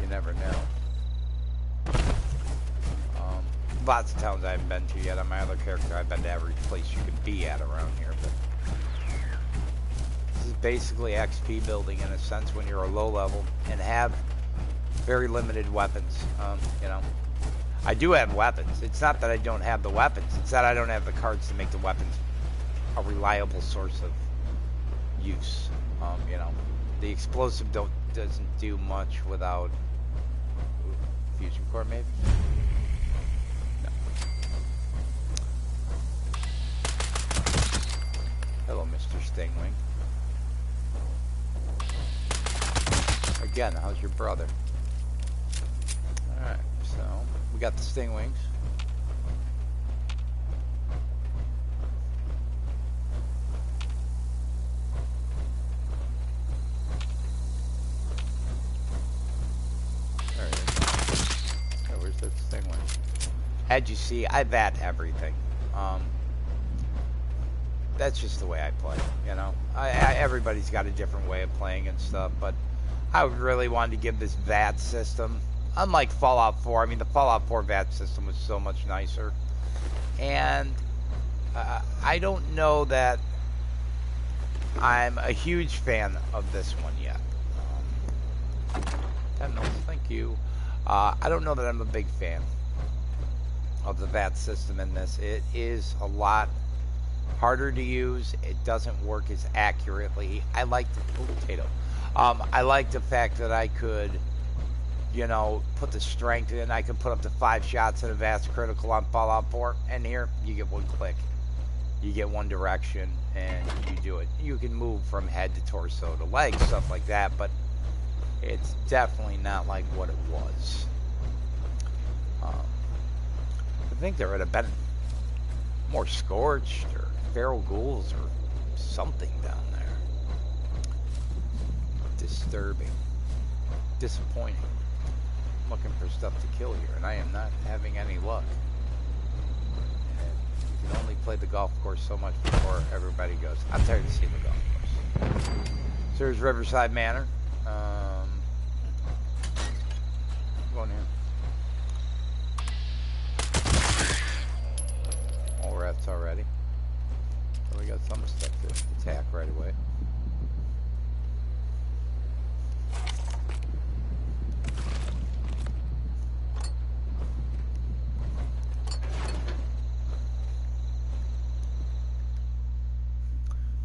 You never know. Lots of towns I haven't been to yet. On my other character, I've been to every place you can be at around here. But this is basically XP building in a sense when you're a low level and have very limited weapons. You know, I do have weapons. It's not that I don't have the weapons. It's that I don't have the cards to make the weapons a reliable source of use. You know, the explosive doesn't do much without fusion core, maybe. Hello, Mr. Stingwing. Again, how's your brother? Alright, so we got the Stingwings. There he is. Oh, where's that Stingwing? As you see, I vat everything. That's just the way I play, you know. Everybody's got a different way of playing and stuff, but I really wanted to give this VAT system, unlike Fallout 4. I mean, the Fallout 4 VAT system was so much nicer, and I don't know that I'm a huge fan of this one yet. Thank you. I don't know that I'm a big fan of the VAT system in this. It is a lot harder to use. It doesn't work as accurately. I like the potato. I like the fact that I could, you know, put the strength in. I could put up to 5 shots at a vast critical on Fallout 4, and here you get one click. You get one direction, and you do it. You can move from head to torso to legs, stuff like that, but it's definitely not like what it was. I think there would have been more scorched or feral ghouls or something down there. Disturbing. Disappointing. I'm looking for stuff to kill here, and I am not having any luck. You can only play the golf course so much before everybody goes, I'm tired of seeing the golf course. So there's Riverside Manor. going here. All rats already. So we got some stuff to attack right away.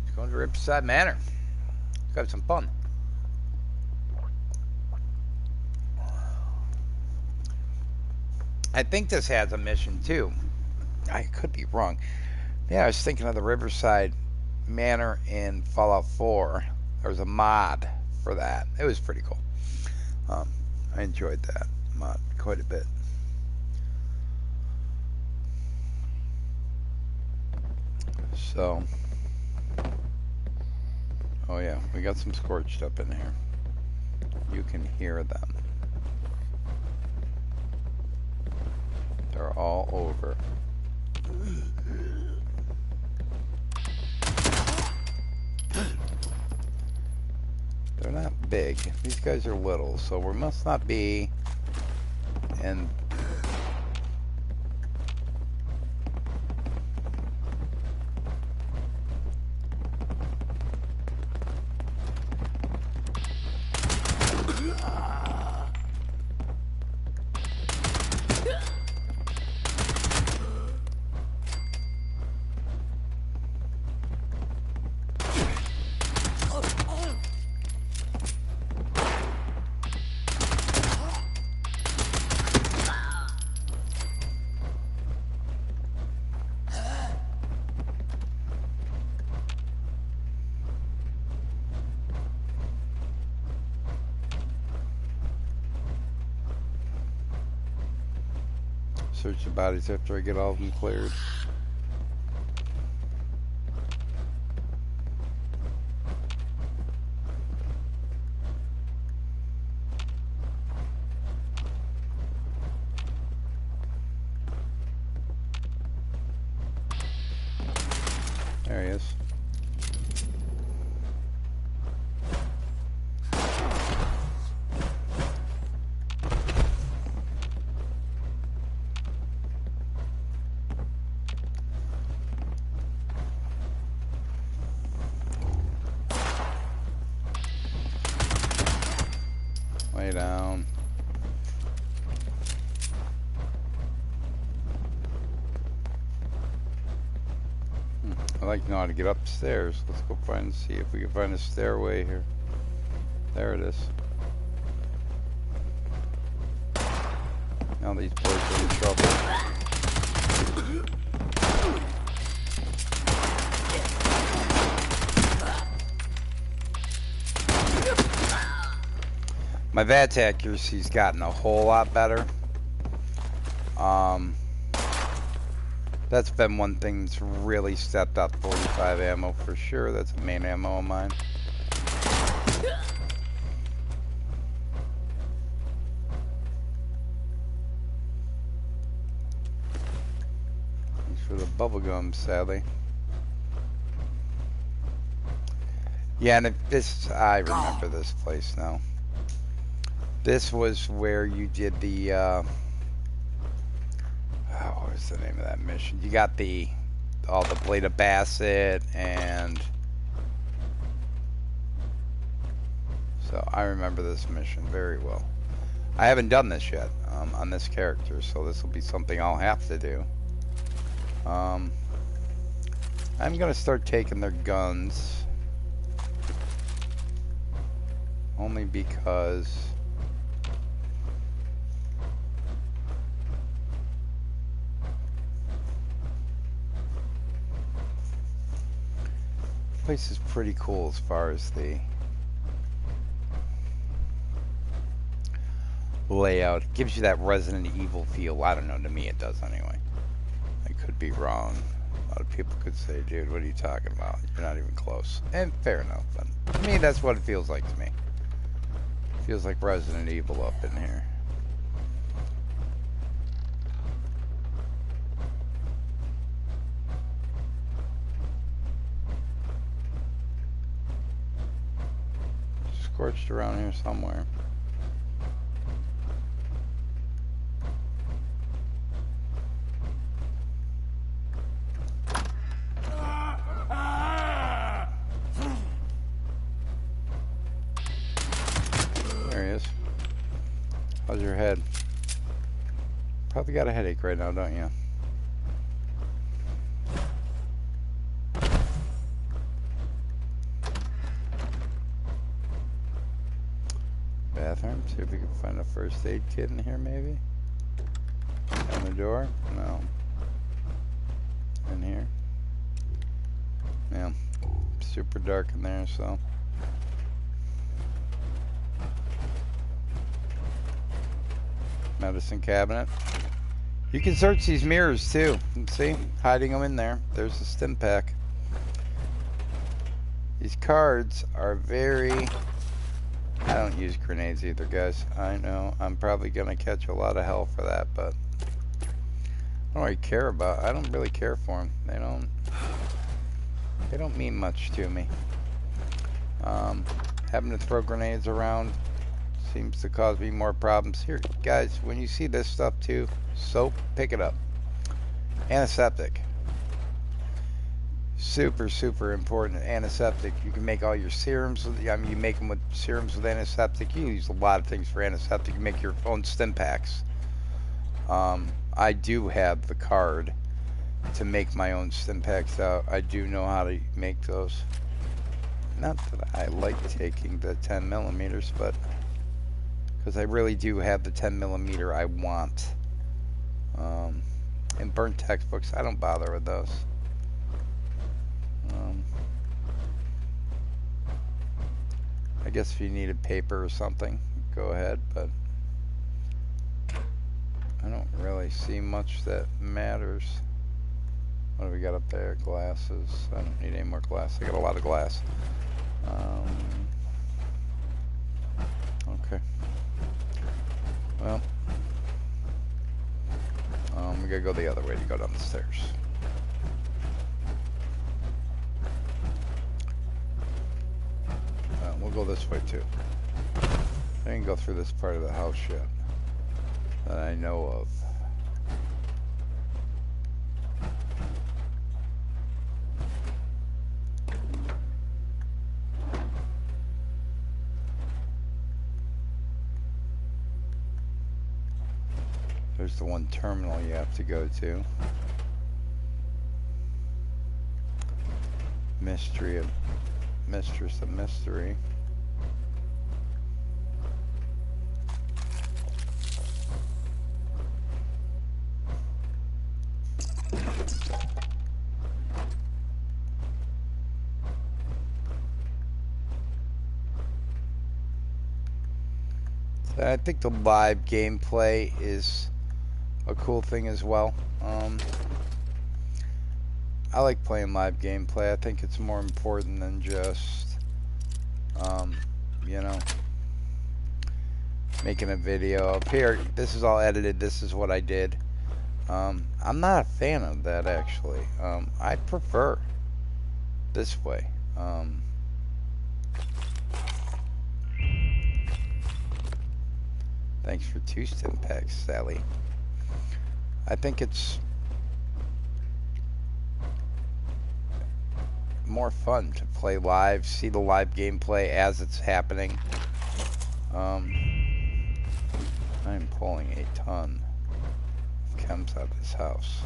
Let's go to Riverside Manor. Let's have some fun. I think this has a mission too. I could be wrong. Yeah, I was thinking of the Riverside Manor in Fallout 4. There was a mod for that. It was pretty cool. I enjoyed that mod quite a bit. So, oh yeah, we got some scorched up in here. You can hear them. They're all over. They're not big. These guys are little, so we must not be in. Search the bodies after I get all of them cleared. There he is. Lay down. I'd like to know how to get upstairs. Let's go find and see if we can find a stairway here. There it is. Now these boys are in trouble. My VATS accuracy's gotten a whole lot better. That's been one thing that's really stepped up. 45 ammo for sure. That's the main ammo of mine. Thanks for the bubblegum, sadly. Yeah, and this, I remember this place now. This was where you did the, what was the name of that mission? You got all the Blade of Bassett, and so I remember this mission very well. I haven't done this yet on this character, so this will be something I'll have to do. I'm gonna start taking their guns, only because place is pretty cool as far as the layout. It gives you that Resident Evil feel. I don't know, to me it does anyway. I could be wrong. A lot of people could say, dude, what are you talking about? You're not even close. And fair enough, but to me that's what it feels like to me. It feels like Resident Evil up in here. Scorched around here somewhere. How's your head? Probably got a headache right now, don't you? Bathroom. See if we can find a first aid kit in here, maybe. On the door? No. In here? Yeah. Super dark in there, so. Medicine cabinet. You can search these mirrors too. See? Hiding them in there. There's the stim pack. These cards are very... I don't use grenades either, guys. I know I'm probably gonna catch a lot of hell for that, but I don't really care about. I don't really care for them. They don't mean much to me. Having to throw grenades around seems to cause me more problems. Here, guys, when you see this stuff too, soap, pick it up. Antiseptic. Super, super important. Antiseptic. You can make all your serums with, I mean, you make them with serums with antiseptic. You use a lot of things for antiseptic. You make your own stim packs. I do have the card to make my own stim packs out. I do know how to make those. Not that I like taking the 10 millimeters, but because I really do have the 10 millimeter I want. And burnt textbooks, I don't bother with those. I guess if you needed paper or something, go ahead, but I don't really see much that matters. What do we got up there? Glasses. I don't need any more glass. I got a lot of glass. Okay. Well, we gotta go the other way to go down the stairs. We'll go this way too. I didn't go through this part of the house yet that I know of. There's the one terminal you have to go to. Mystery of Mistress of Mystery. So I think the live gameplay is a cool thing as well. I like playing live gameplay. I think it's more important than just, you know, making a video of here. This is all edited. This is what I did. I'm not a fan of that, actually. I prefer this way. Thanks for 2 stim packs, Sally. I think it's more fun to play live, see the live gameplay as it's happening. I'm pulling a ton of chems out of this house.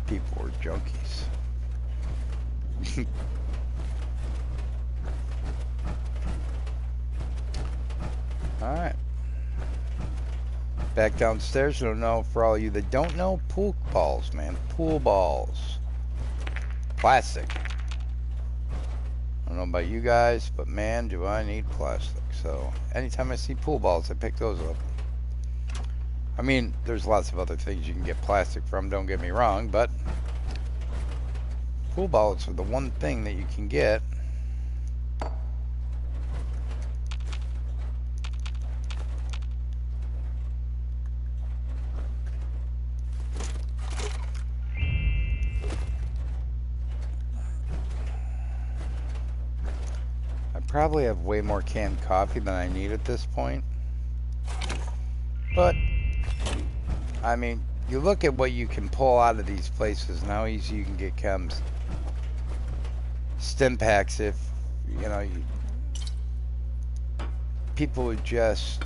People are junkies. Alright. Back downstairs. I don't know, for all of you that don't know, pool balls, man. Pool balls. Plastic. I don't know about you guys, but man, do I need plastic. So anytime I see pool balls, I pick those up. I mean, there's lots of other things you can get plastic from, don't get me wrong, but pool balls are the one thing that you can get. Probably have way more canned coffee than I need at this point, but I mean, you look at what you can pull out of these places and how easy you can get chems. Stim packs, if you know, people would just,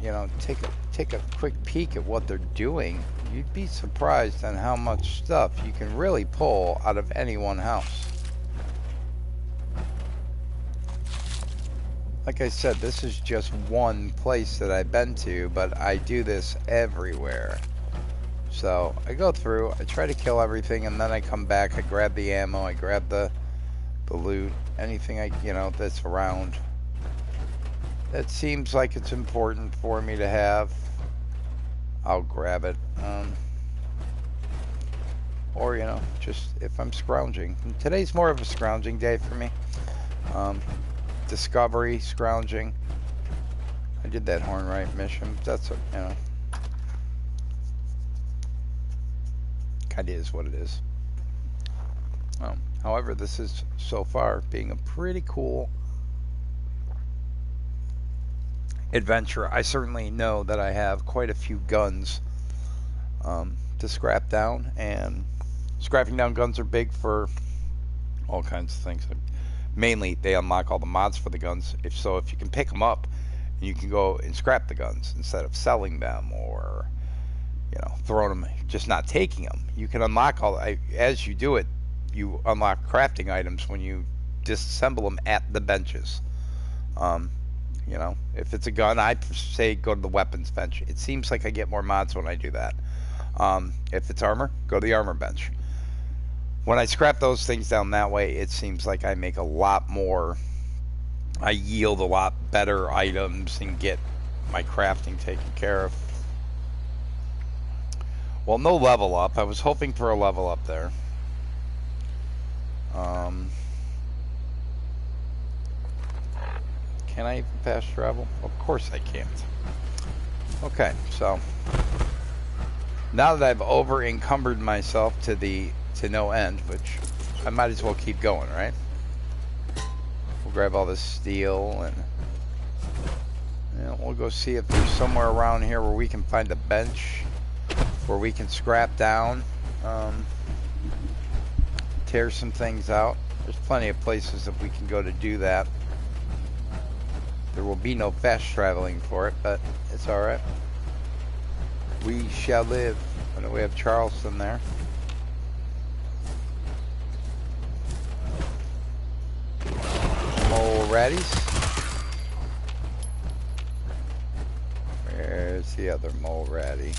you know, take a quick peek at what they're doing, you'd be surprised on how much stuff you can really pull out of any one house. Like I said, this is just one place that I've been to, but I do this everywhere. So I go through, I try to kill everything, and then I come back, I grab the ammo, I grab the loot, anything that's around. That seems like it's important for me to have, I'll grab it. Or, just if I'm scrounging. And today's more of a scrounging day for me. Discovery, scrounging. I did that Hornwright mission. That's kind of is what it is. However, this is so far being a pretty cool adventure. I certainly know that I have quite a few guns to scrap down, and scrapping down guns are big for all kinds of things. Mainly, they unlock all the mods for the guns. If you can pick them up, and you can go and scrap the guns instead of selling them or throwing them, just not taking them. You can unlock as you do it. You unlock crafting items when you disassemble them at the benches. If it's a gun, I say go to the weapons bench. It seems like I get more mods when I do that. If it's armor, go to the armor bench. When I scrap those things down that way, it seems like I make a lot more. I yield a lot better items and get my crafting taken care of. Well, no level up. I was hoping for a level up there. Can I even fast travel? Of course I can't. Okay, so now that I've over encumbered myself to no end, which I might as well keep going, right? We'll grab all this steel and we'll go see if there's somewhere around here where we can find a bench where we can scrap down, tear some things out. There's plenty of places that we can go to do that. There will be no fast traveling for it, but it's alright. We shall live. I know we have Charleston there. Mole ratties. Where's the other mole ratty?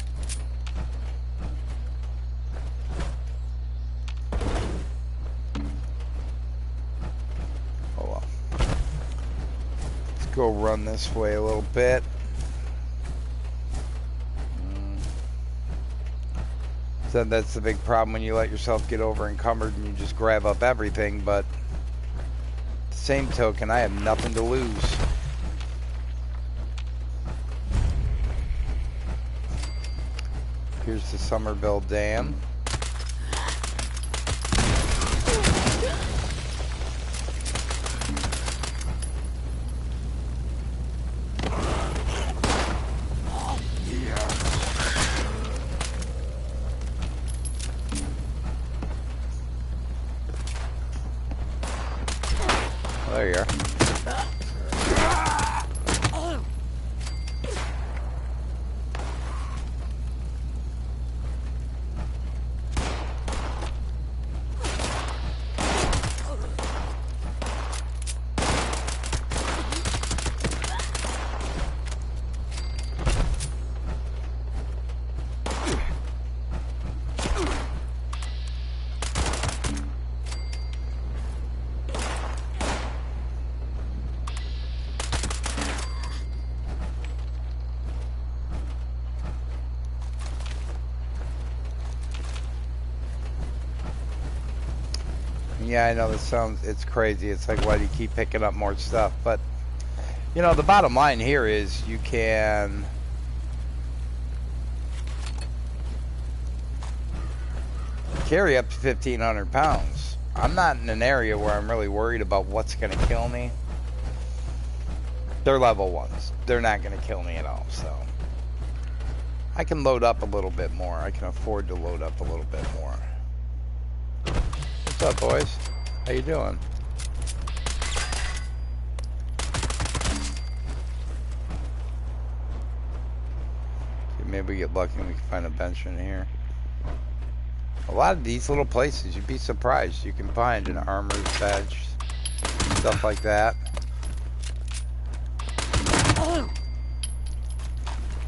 Go run this way a little bit. So that's the big problem when you let yourself get over encumbered and you just grab up everything, but at the same token, I have nothing to lose. Here's the Somerville Dam. There you are. Yeah, I know it's crazy. It's like, why do you keep picking up more stuff? But, the bottom line here is you can carry up to 1,500 pounds. I'm not in an area where I'm really worried about what's going to kill me. They're level 1s. They're not going to kill me at all, so I can load up a little bit more. I can afford to load up a little bit more. What's up, boys? How you doing? maybe we get lucky and we can find a bench in here. A lot of these little places, you'd be surprised. You can find an armor's bench, stuff like that.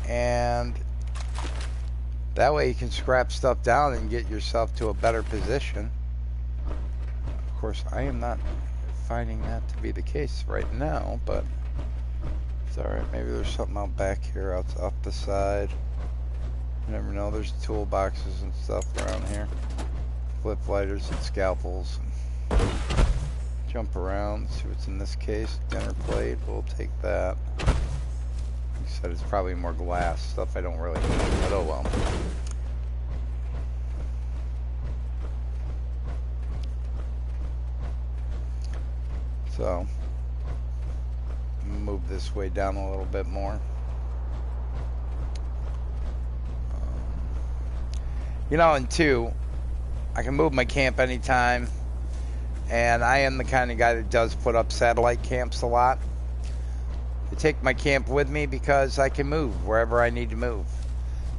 And that way you can scrap stuff down and get yourself to a better position. Of course, I am not finding that to be the case right now, but it's alright. Maybe there's something out back here, out off the side. You never know. There's toolboxes and stuff around here. Flip lighters and scalpels. And jump around, see what's in this case. Dinner plate, we'll take that. Like I said, it's probably more glass stuff I don't really need, but oh well. So, move this way down a little bit more. You know, and two, I can move my camp anytime, and I am the kind of guy that does put up satellite camps a lot. I take my camp with me because I can move wherever I need to move.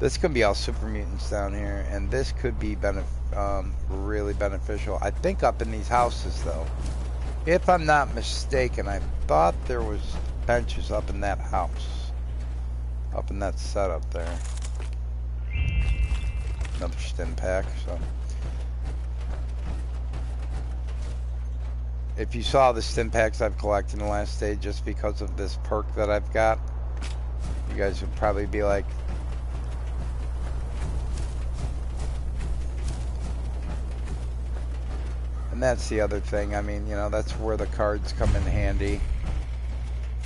This could be all super mutants down here, and this could be really beneficial. I think up in these houses, though. If I'm not mistaken, I thought there was benches up in that house. Up in that setup there. Another stim pack, so. If you saw the stim packs I've collected in the last day just because of this perk that I've got, you guys would probably be like, and that's the other thing. I mean, you know, that's where the cards come in handy.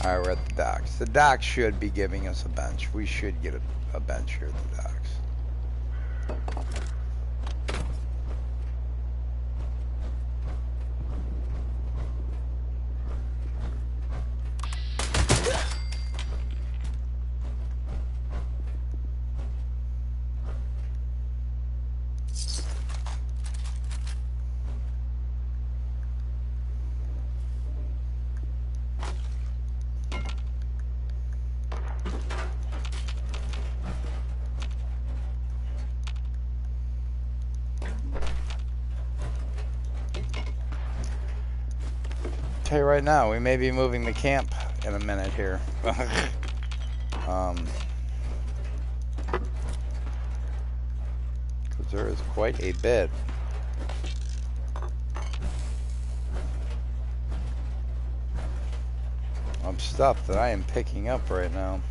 Alright, we're at the docks. The docks should be giving us a bench. We should get a bench here at the docks. Tell you right now, we may be moving the camp in a minute here. Because there is quite a bit. Of stuff that I am picking up right now.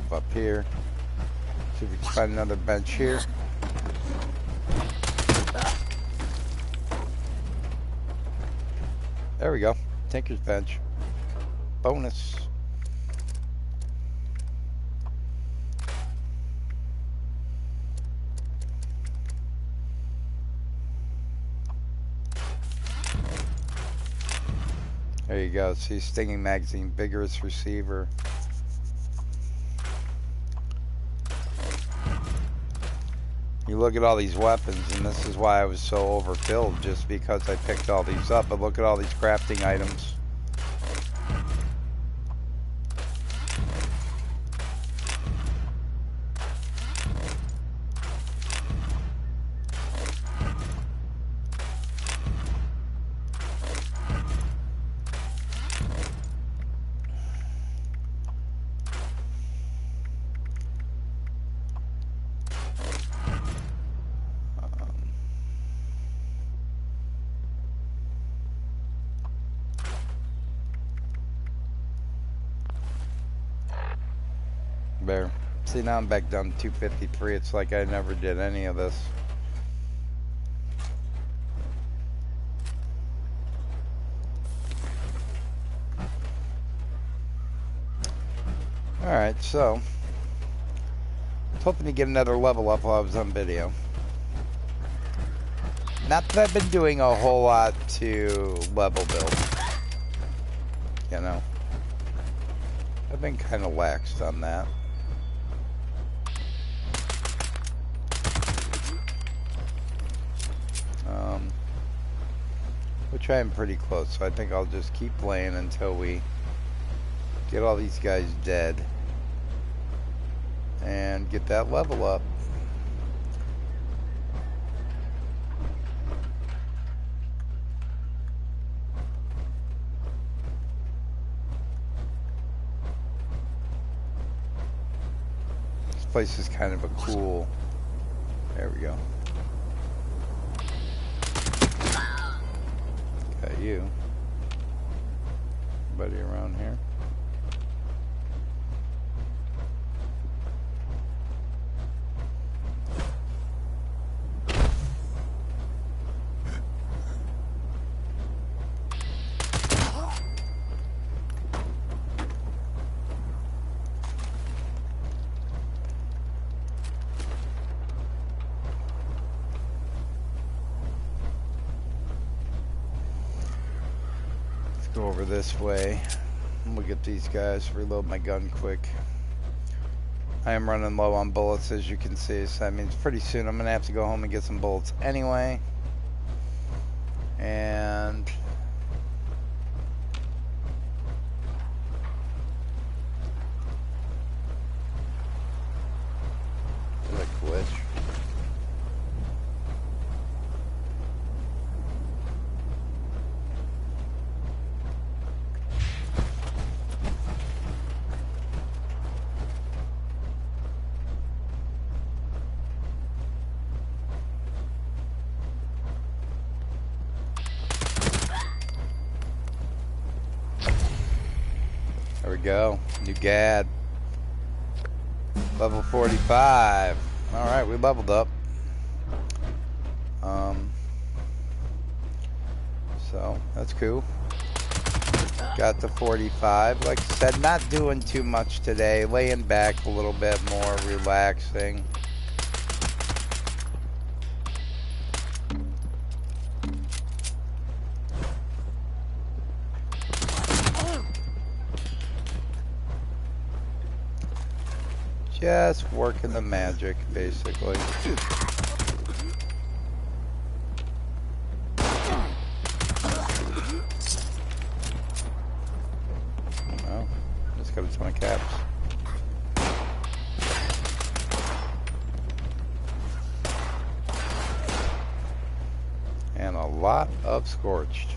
Up here. See if we can find another bench here. There we go. Tinker's bench. Bonus. There you go. See, stinging magazine, vigorous receiver. You look at all these weapons, and this is why I was so overfilled, just because I picked all these up. But look at all these crafting items. There. See, now I'm back down to 253. It's like I never did any of this. Alright, so I was hoping to get another level up while I was on video. Not that I've been doing a whole lot to level build. You know. I've been kind of laxed on that. Which I am pretty close, so I think I'll just keep playing until we get all these guys dead and get that level up. This place is kind of a cool... There we go. Got you. Anybody around here? Go over this way. We'll get these guys, reload my gun quick. I am running low on bullets, as you can see, so that means pretty soon I'm gonna have to go home and get some bullets anyway. And did I glitch? There we go. New GAD. Level 45. Alright, we leveled up. So, that's cool. Got to 45. Like I said, not doing too much today. Laying back a little bit more, relaxing. Just working the magic, basically. Oh, just got a ton of caps. And a lot of scorched.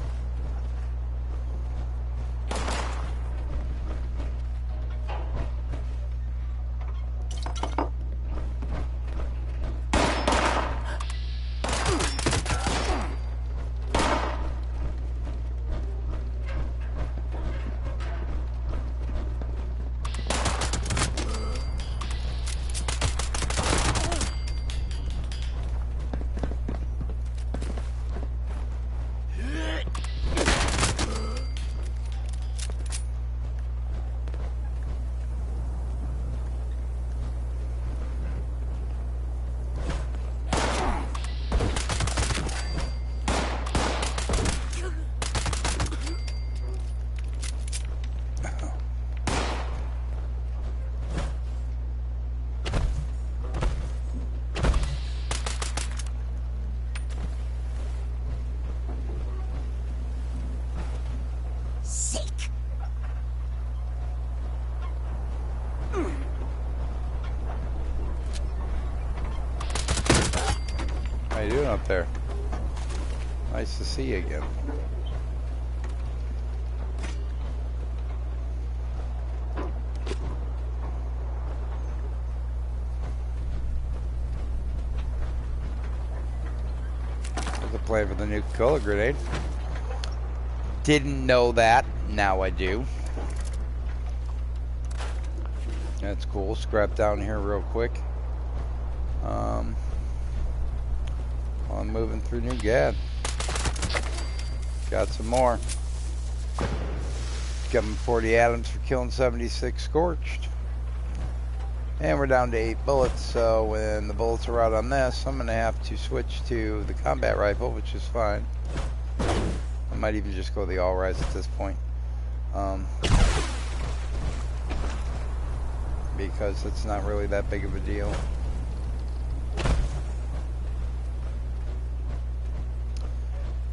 How you doing up there? Nice to see you again. There's a play for the new color grenade. Didn't know that. Now I do. That's cool. Scrap down here real quick. While I'm moving through New GAD. Got some more. Got me 40 atoms for killing 76 scorched. And we're down to 8 bullets, so when the bullets are out on this, I'm going to have to switch to the combat rifle, which is fine. I might even just go the all-rise at this point. Because it's not really that big of a deal.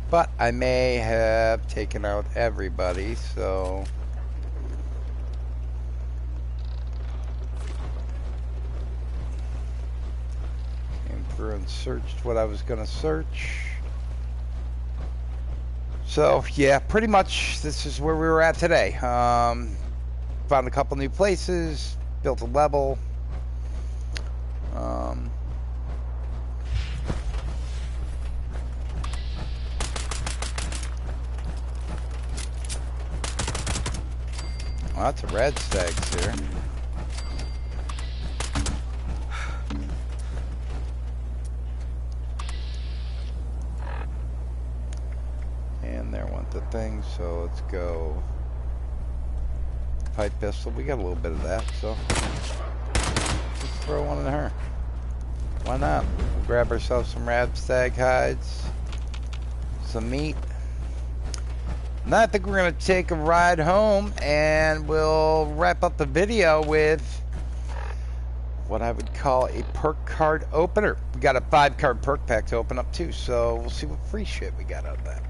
But I may have taken out everybody, so... Came through and searched what I was going to search. So, yeah, pretty much this is where we were at today. Found a couple new places, built a level. Lots of red stags here. And there went the thing, so let's go. Pipe pistol, we got a little bit of that, so let's throw one in her. Why not? We'll grab ourselves some red stag hides, some meat. And I think we're going to take a ride home, and we'll wrap up the video with what I would call a perk card opener. We got a 5-card perk pack to open up too, so we'll see what free shit we got out of that.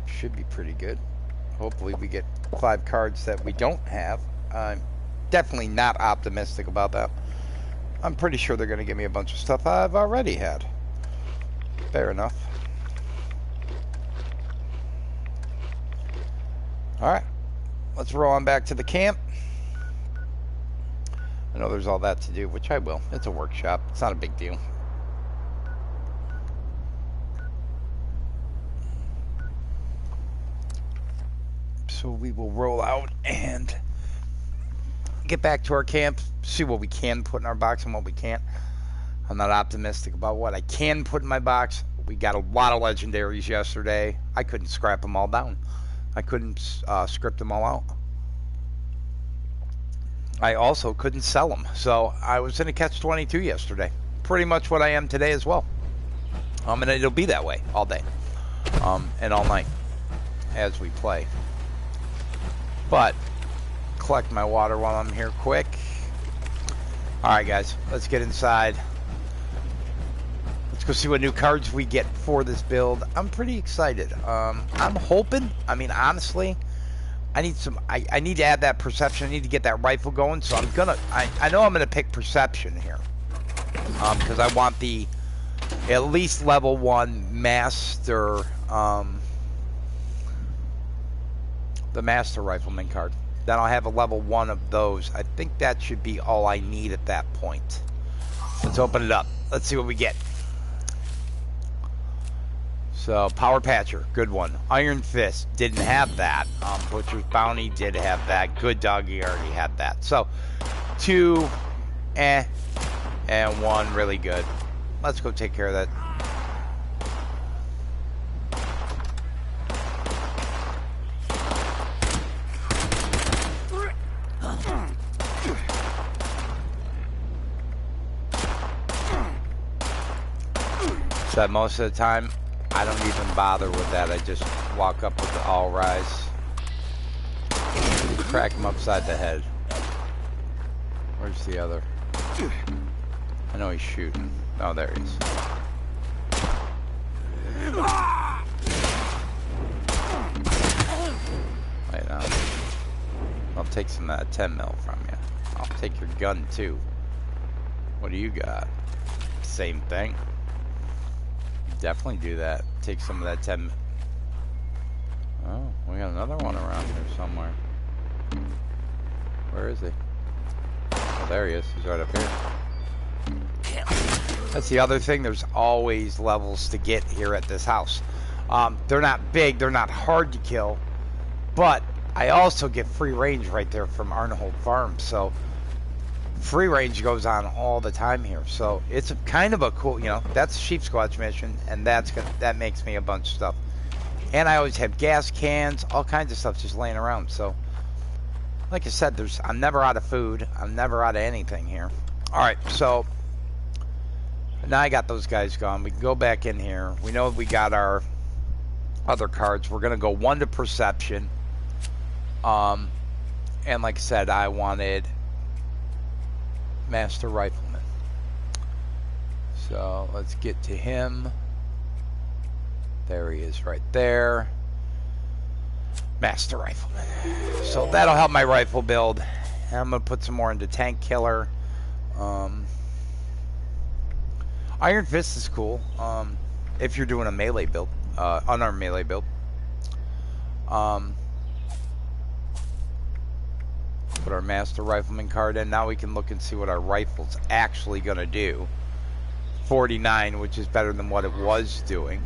Should be pretty good. Hopefully we get 5 cards that we don't have. I'm definitely not optimistic about that. I'm pretty sure they're going to give me a bunch of stuff I've already had. Fair enough. Alright, let's roll on back to the camp. I know there's all that to do, which I will. It's a workshop. It's not a big deal. So we will roll out and get back to our camp, see what we can put in our box and what we can't. I'm not optimistic about what I can put in my box. We got a lot of legendaries yesterday. I couldn't scrap them all down. I couldn't script them all out. I also couldn't sell them. So I was in a catch-22 yesterday. Pretty much what I am today as well. And it'll be that way all day. And all night as we play. But collect my water while I'm here quick. Alright guys, let's get inside. Let's go see what new cards we get for this build. I'm pretty excited. I'm hoping, I mean honestly, I need to add that perception. I need to get that rifle going, so I'm gonna, I know I'm gonna pick perception here. Because I want the at least level 1 master, the master rifleman card. Then I'll have a level 1 of those. I think that should be all I need at that point. Let's open it up. Let's see what we get. So, Power Patcher, good one. Iron Fist, didn't have that. Butcher's Bounty did have that. Good Doggy already had that. So, 2, and 1 really good. Let's go take care of that. So most of the time, I don't even bother with that. I just walk up with the all rise. Crack him upside the head. Where's the other? I know he's shooting. Oh, there he is. Wait, I'll take some of that 10 mil from you. I'll take your gun too. What do you got? Same thing. Definitely do that. Take some of that 10. Oh, we got another one around here somewhere. Where is he? Oh, there he is. He's right up here. That's the other thing. There's always levels to get here at this house. They're not big. They're not hard to kill. But I also get free range right there from Arnhold Farm. So free range goes on all the time here, so it's a kind of a cool, you know, that's a sheep squatch mission, and that makes me a bunch of stuff. And I always have gas cans, all kinds of stuff just laying around, so like I said, I'm never out of food. I'm never out of anything here. All right, so now I got those guys gone. We can go back in here. We know we got our other cards. We're gonna go 1 to perception. And like I said, I wanted Master Rifleman. So let's get to him. There he is right there. Master Rifleman. So that'll help my rifle build. And I'm going to put some more into Tank Killer. Iron Fist is cool. If you're doing a melee build. Unarmed melee build. Put our Master Rifleman card in. Now we can look and see what our rifle's actually going to do. 49, which is better than what it was doing.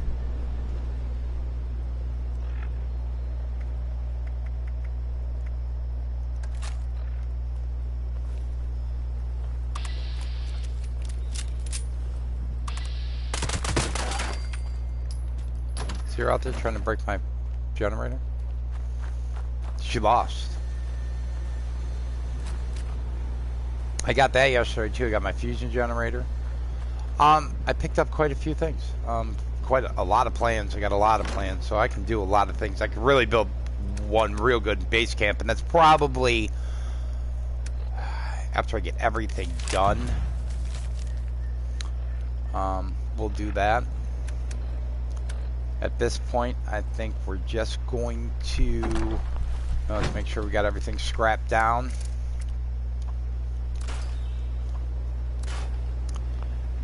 So you're out there trying to break my generator? She lost. I got that yesterday too. I got my fusion generator. I picked up quite a few things. Quite a lot of plans. I got a lot of plans, so I can do a lot of things. I can really build one real good base camp, and that's probably after I get everything done. We'll do that. At this point, I think we're just going to let's make sure we got everything scrapped down.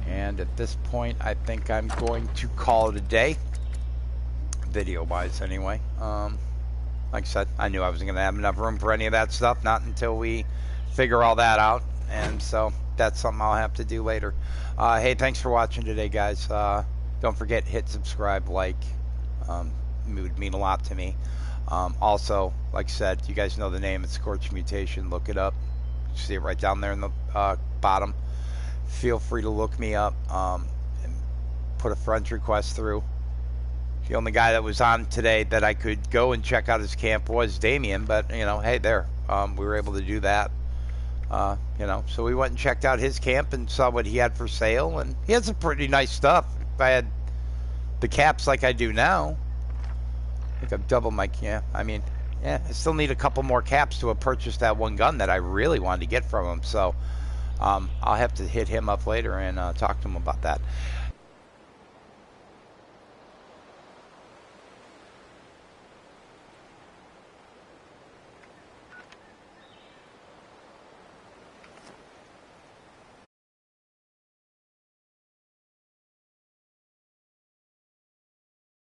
And at this point, I think I'm going to call it a day, video-wise anyway. Like I said, I knew I wasn't going to have enough room for any of that stuff, not until we figure all that out. And so that's something I'll have to do later. Hey, thanks for watching today, guys. Don't forget, hit subscribe, like. It would mean a lot to me. Also, like I said, you guys know the name. It's Scorched Mutation. Look it up. You see it right down there in the bottom. Feel free to look me up and put a friend request through. The only guy that was on today that I could go and check out his camp was Damien, but you know, hey, there, we were able to do that. You know, so we went and checked out his camp and saw what he had for sale, and he had some pretty nice stuff. If I had the caps like I do now, I think I've doubled my camp. I mean, yeah, I still need a couple more caps to have purchased that one gun that I really wanted to get from him. So I'll have to hit him up later and talk to him about that.